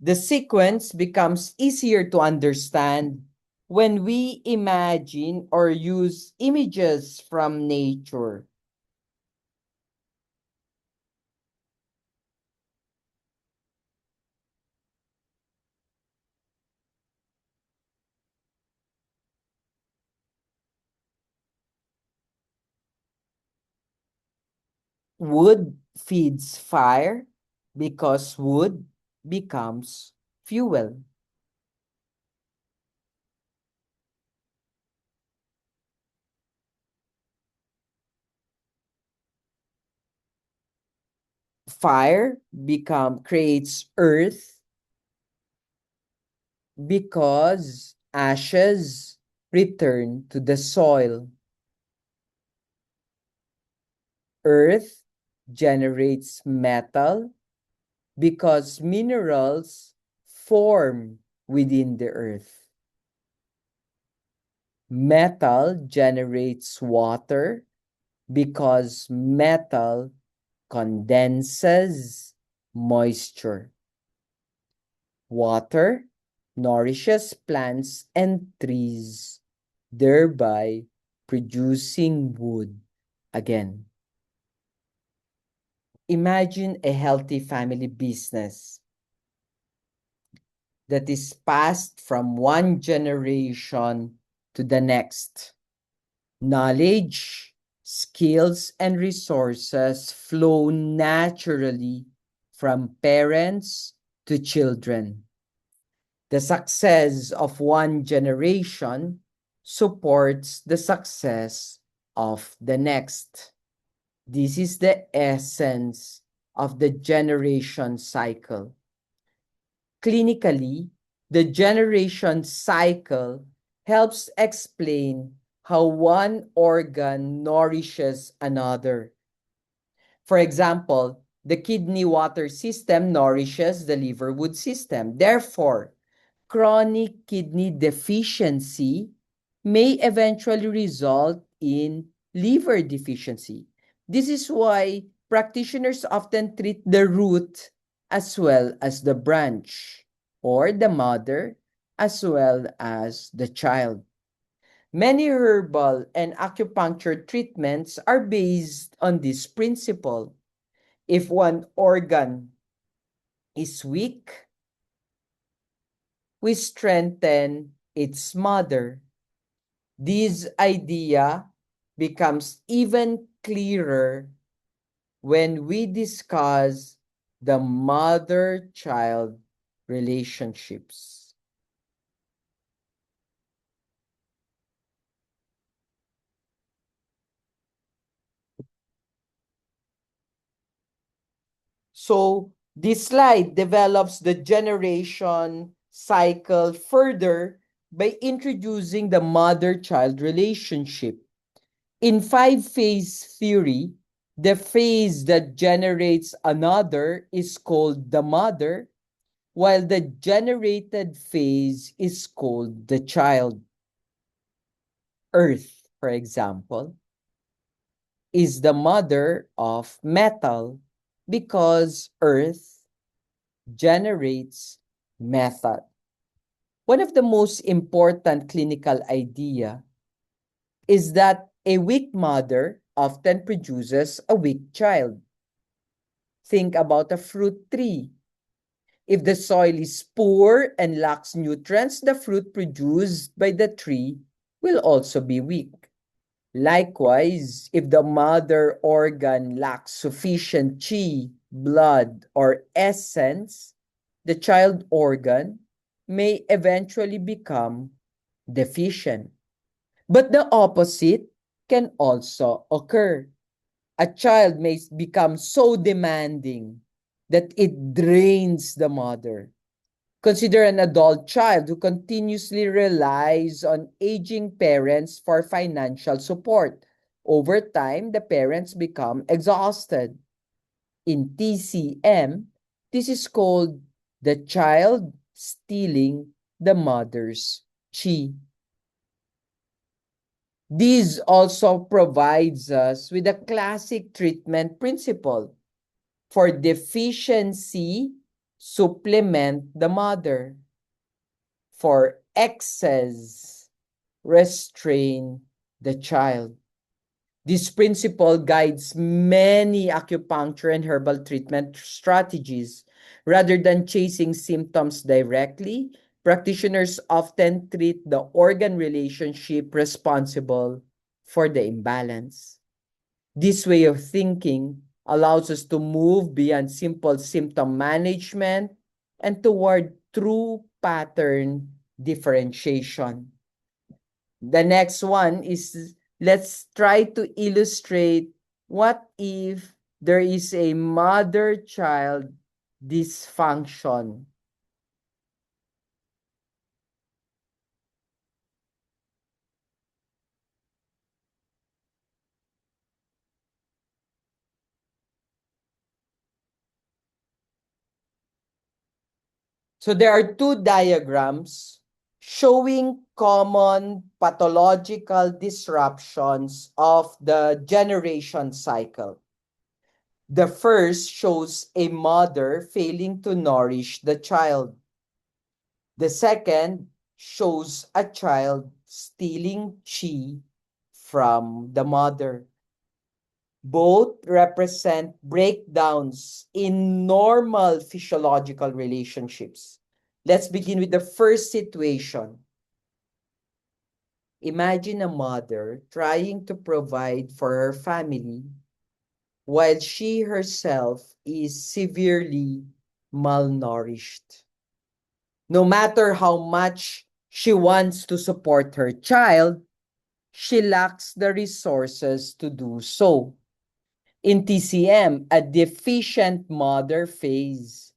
The sequence becomes easier to understand when we imagine or use images from nature. Wood feeds fire because wood becomes fuel. Fire creates earth because ashes return to the soil. Earth generates metal because minerals form within the earth. Metal generates water because metal condenses moisture. Water nourishes plants and trees, thereby producing wood again. Imagine a healthy family business that is passed from one generation to the next. Knowledge, skills, and resources flow naturally from parents to children. The success of one generation supports the success of the next. This is the essence of the generation cycle. Clinically, the generation cycle helps explain how one organ nourishes another. For example, the kidney water system nourishes the liver wood system. Therefore, chronic kidney deficiency may eventually result in liver deficiency. This is why practitioners often treat the root as well as the branch, or the mother as well as the child. Many herbal and acupuncture treatments are based on this principle. If one organ is weak, we strengthen its mother. This idea becomes even clearer when we discuss the mother-child relationships. So this slide develops the generation cycle further by introducing the mother-child relationship. In five-phase theory, the phase that generates another is called the mother, while the generated phase is called the child. Earth, for example, is the mother of metal because earth generates metal. One of the most important clinical idea is that a weak mother often produces a weak child. Think about a fruit tree. If the soil is poor and lacks nutrients, the fruit produced by the tree will also be weak. Likewise, if the mother organ lacks sufficient chi, blood, or essence, the child organ may eventually become deficient. But the opposite can also occur. A child may become so demanding that it drains the mother. Consider an adult child who continuously relies on aging parents for financial support. Over time, the parents become exhausted. In TCM, this is called the child stealing the mother's chi. This also provides us with a classic treatment principle. For deficiency, supplement the mother. For excess, restrain the child. This principle guides many acupuncture and herbal treatment strategies. Rather than chasing symptoms directly, practitioners often treat the organ relationship responsible for the imbalance. This way of thinking allows us to move beyond simple symptom management and toward true pattern differentiation. The next one is, let's try to illustrate what if there is a mother-child dysfunction. So there are two diagrams showing common pathological disruptions of the generation cycle. The first shows a mother failing to nourish the child. The second shows a child stealing chi from the mother. Both represent breakdowns in normal physiological relationships. Let's begin with the first situation. Imagine a mother trying to provide for her family while she herself is severely malnourished. No matter how much she wants to support her child, she lacks the resources to do so. In TCM, a deficient mother phase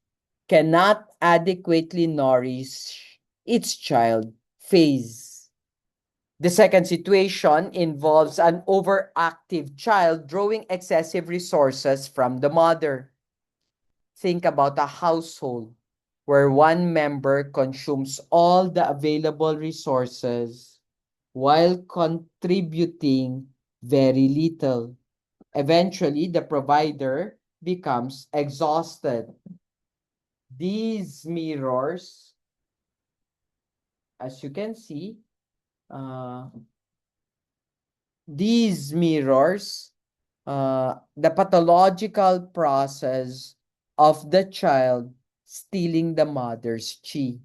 cannot adequately nourish its child phase. The second situation involves an overactive child drawing excessive resources from the mother. Think about a household where one member consumes all the available resources while contributing very little. Eventually, the provider becomes exhausted. These mirrors, as you can see, uh, these mirrors the pathological process of the child stealing the mother's chi.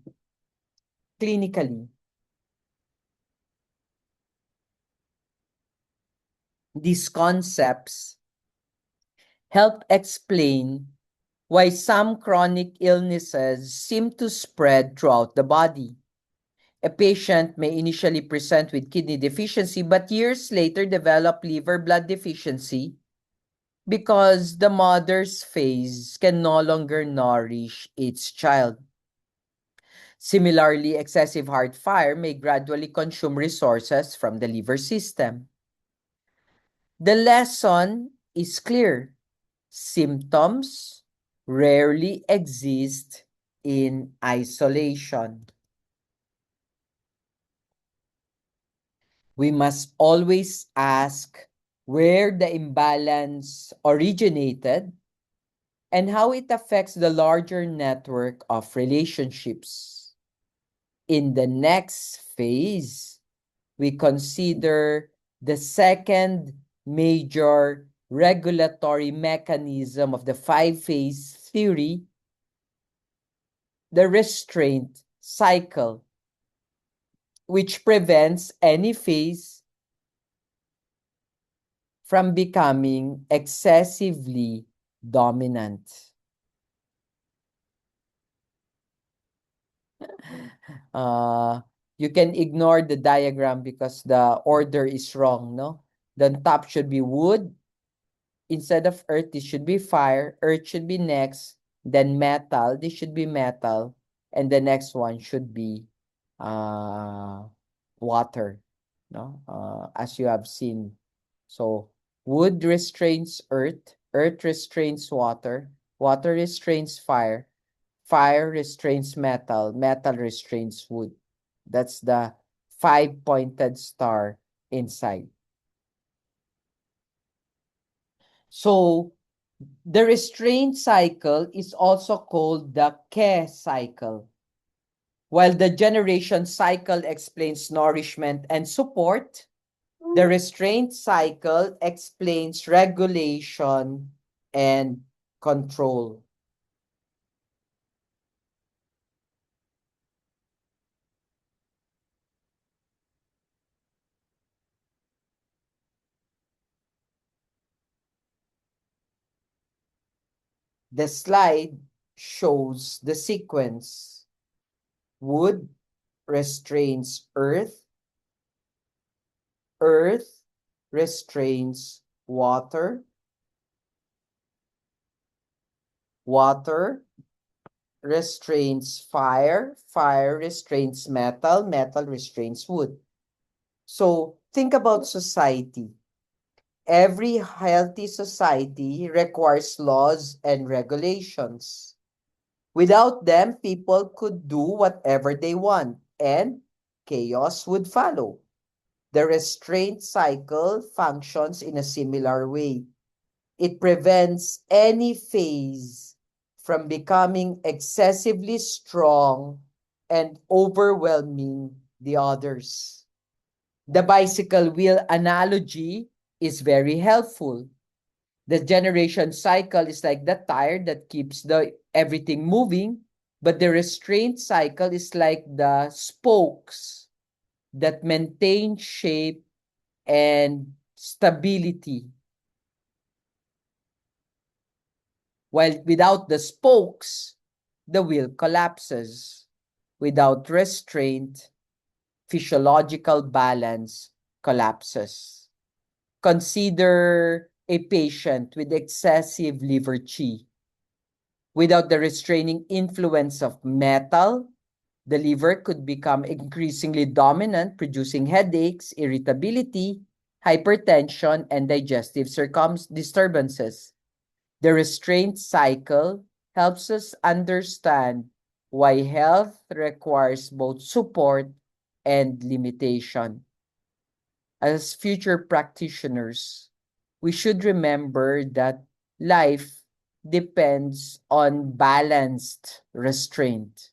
Clinically, these concepts help explain why some chronic illnesses seem to spread throughout the body. A patient may initially present with kidney deficiency, but years later develop liver blood deficiency because the mother's phase can no longer nourish its child. Similarly, excessive heart fire may gradually consume resources from the liver system. The lesson is clear. Symptoms rarely exist in isolation. We must always ask where the imbalance originated and how it affects the larger network of relationships. In the next phase, we consider the second major regulatory mechanism of the five-phase theory, the restraint cycle, which prevents any phase from becoming excessively dominant. Uh, you can ignore the diagram because the order is wrong, no? The top should be wood. Instead of earth, this should be fire. Earth should be next. Then metal. This should be metal. And the next one should be uh, water, no? As you have seen. So wood restrains earth. Earth restrains water. Water restrains fire. Fire restrains metal. Metal restrains wood. That's the five-pointed star inside. So the restraint cycle is also called the Ke cycle. While the generation cycle explains nourishment and support, the restraint cycle explains regulation and control. The slide shows the sequence. Wood restrains earth. Earth restrains water. Water restrains fire. Fire restrains metal. Metal restrains wood. So think about society. Every healthy society requires laws and regulations. Without them, people could do whatever they want and chaos would follow. The restraint cycle functions in a similar way. It prevents any phase from becoming excessively strong and overwhelming the others. The bicycle wheel analogy is very helpful. The generation cycle is like the tire that keeps the everything moving, but the restraint cycle is like the spokes that maintain shape and stability. While without the spokes, the wheel collapses. Without restraint, physiological balance collapses. Consider a patient with excessive liver qi. Without the restraining influence of metal, the liver could become increasingly dominant, producing headaches, irritability, hypertension, and digestive disturbances. The restraint cycle helps us understand why health requires both support and limitation. As future practitioners, we should remember that life depends on balanced restraint.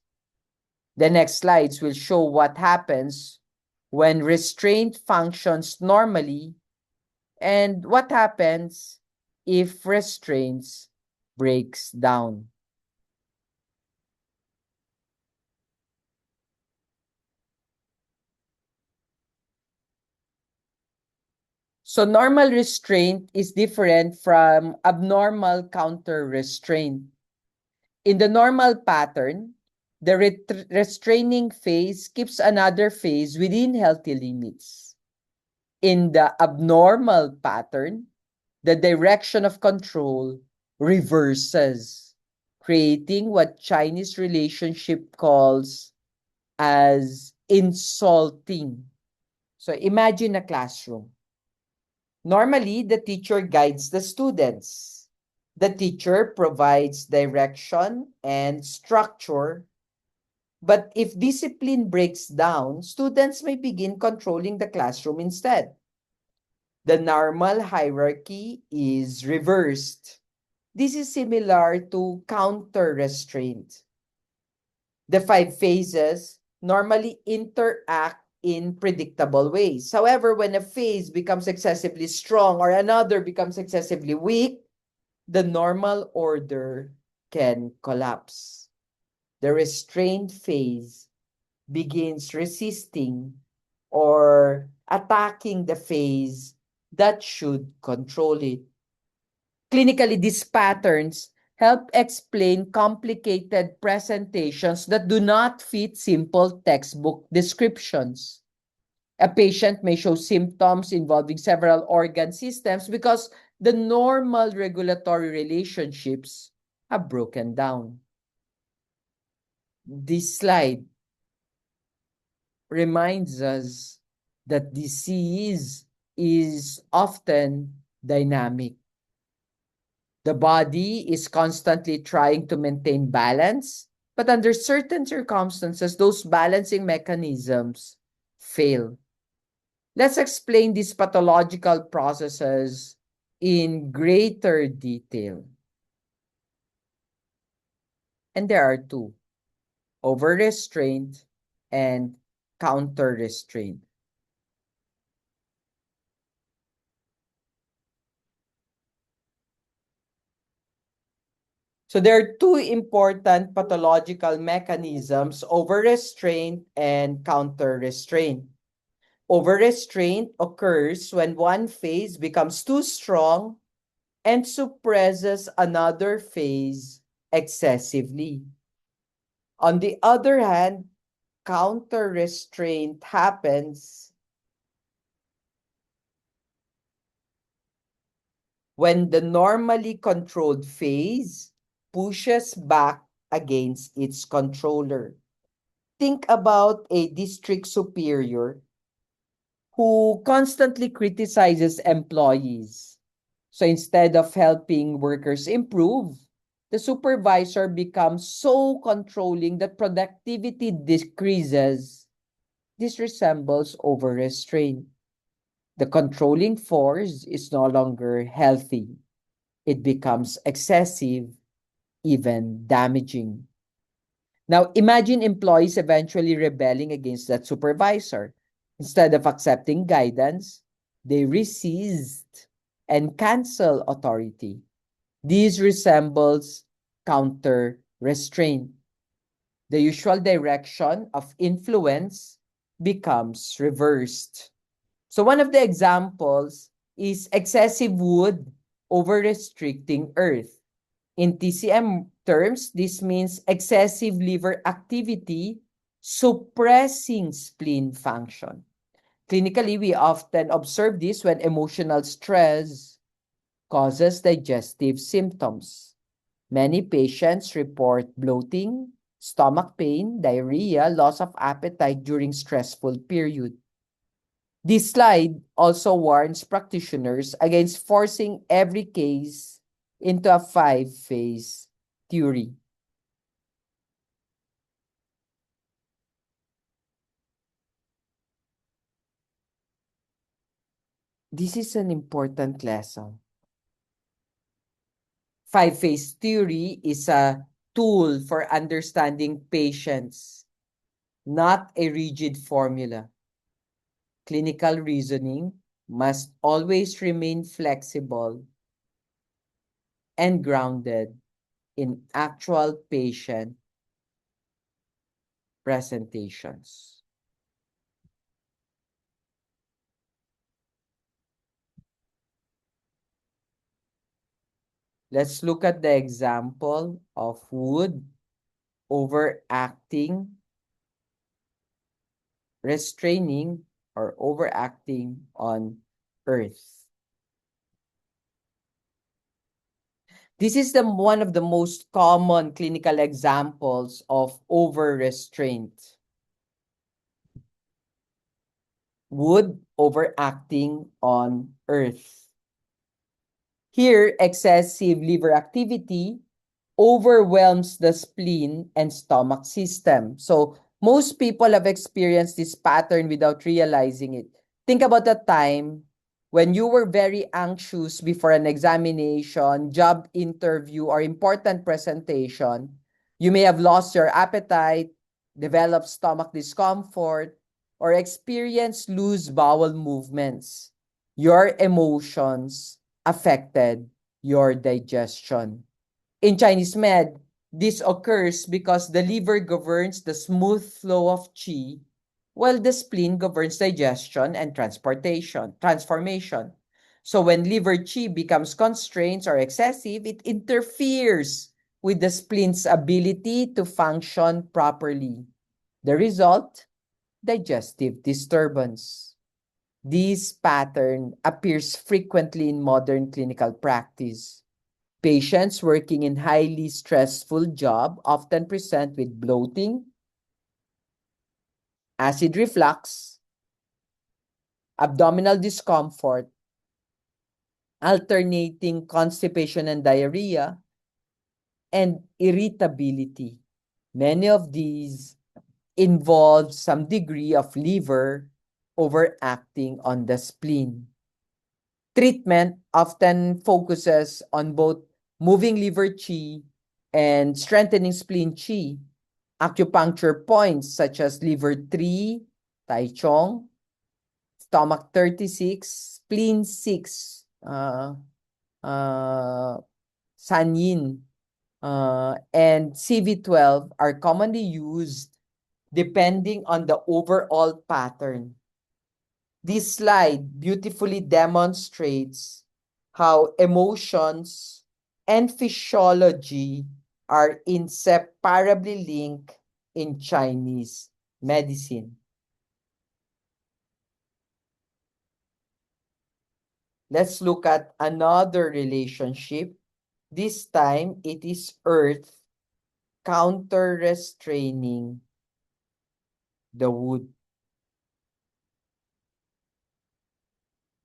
The next slides will show what happens when restraint functions normally and what happens if restraints breaks down. So normal restraint is different from abnormal counter restraint. In the normal pattern, the restraining phase keeps another phase within healthy limits. In the abnormal pattern, the direction of control reverses, creating what Chinese relationship calls as insulting. So imagine a classroom. Normally, the teacher guides the students. The teacher provides direction and structure. But if discipline breaks down, students may begin controlling the classroom instead. The normal hierarchy is reversed. This is similar to counter restraint. The five phases normally interact in predictable ways. However, when a phase becomes excessively strong or another becomes excessively weak, the normal order can collapse. The restrained phase begins resisting or attacking the phase that should control it. Clinically, these patterns help explain complicated presentations that do not fit simple textbook descriptions. A patient may show symptoms involving several organ systems because the normal regulatory relationships have broken down. This slide reminds us that disease is often dynamic. The body is constantly trying to maintain balance, but under certain circumstances, those balancing mechanisms fail. Let's explain these pathological processes in greater detail. And there are two: over-restraint and counter-restraint. So there are two important pathological mechanisms: over-restraint and counter-restraint. Over-restraint occurs when one phase becomes too strong and suppresses another phase excessively. On the other hand, counter-restraint happens when the normally controlled phase pushes back against its controller. Think about a district superior who constantly criticizes employees. So instead of helping workers improve, the supervisor becomes so controlling that productivity decreases. This resembles over-restraint. The controlling force is no longer healthy. It becomes excessive, even damaging. Now, imagine employees eventually rebelling against that supervisor. Instead of accepting guidance, they resist and cancel authority. This resembles counter restraint. The usual direction of influence becomes reversed. So one of the examples is excessive wood over restricting earth. In TCM terms, this means excessive liver activity suppressing spleen function. Clinically, we often observe this when emotional stress causes digestive symptoms. Many patients report bloating, stomach pain, diarrhea, loss of appetite during stressful period. This slide also warns practitioners against forcing every case into a five-phase theory. This is an important lesson. Five-phase theory is a tool for understanding patients, not a rigid formula. Clinical reasoning must always remain flexible and grounded in actual patient presentations. Let's look at the example of wood overacting, restraining, or overacting on earth. This is one of the most common clinical examples of over-restraint. Wood overacting on earth. Here, excessive liver activity overwhelms the spleen and stomach system. So most people have experienced this pattern without realizing it. Think about the time when you were very anxious before an examination, job interview, or important presentation. You may have lost your appetite, developed stomach discomfort, or experienced loose bowel movements. Your emotions affected your digestion. In Chinese med, this occurs because the liver governs the smooth flow of qi, while the spleen governs digestion and transformation. So when liver qi becomes constrained or excessive, it interferes with the spleen's ability to function properly. The result, digestive disturbance. This pattern appears frequently in modern clinical practice. Patients working in highly stressful job often present with bloating, acid reflux, abdominal discomfort, alternating constipation and diarrhea, and irritability. Many of these involve some degree of liver overacting on the spleen. Treatment often focuses on both moving liver qi and strengthening spleen qi. Acupuncture points such as liver 3, Tai Chong, stomach 36, spleen 6, San Yin, and CV12 are commonly used depending on the overall pattern. This slide beautifully demonstrates how emotions and physiology are inseparably linked in Chinese medicine. Let's look at another relationship. This time, it is earth counter-restraining the wood.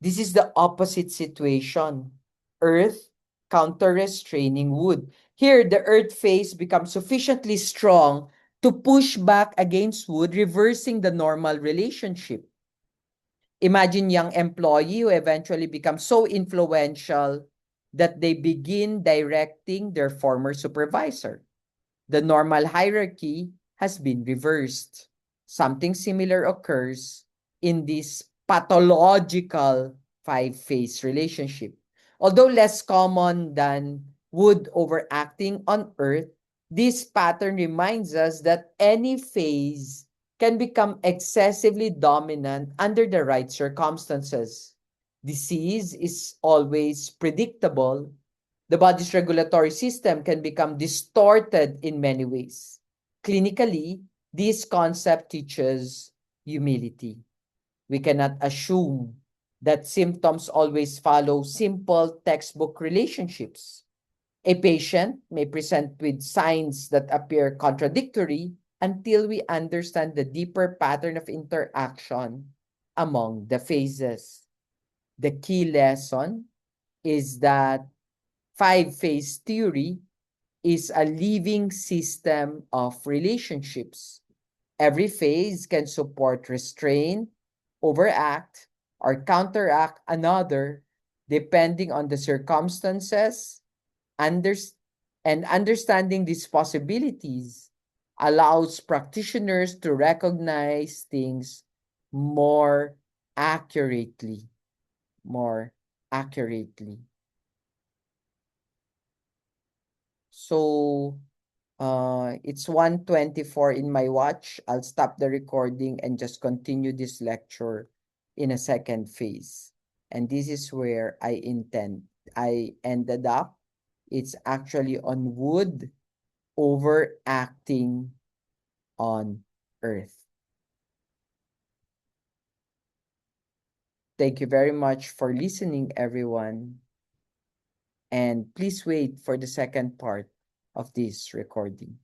This is the opposite situation. Earth counter-restraining wood. Here, the earth phase becomes sufficiently strong to push back against wood, reversing the normal relationship. Imagine young employee who eventually becomes so influential that they begin directing their former supervisor. The normal hierarchy has been reversed. Something similar occurs in this pathological five-phase relationship. Although less common than wood overacting on Earth, this pattern reminds us that any phase can become excessively dominant under the right circumstances. Disease is always predictable. The body's regulatory system can become distorted in many ways. Clinically, this concept teaches humility. We cannot assume that symptoms always follow simple textbook relationships. A patient may present with signs that appear contradictory until we understand the deeper pattern of interaction among the phases. The key lesson is that five-phase theory is a living system of relationships. Every phase can support, restrain, overact, or counteract another depending on the circumstances. Under- and understanding these possibilities allows practitioners to recognize things more accurately. More accurately. So, it's 1:24 in my watch. I'll stop the recording and just continue this lecture in a second phase. And this is where I ended up. It's actually on wood overacting on earth. Thank you very much for listening, everyone. And please wait for the second part of this recording.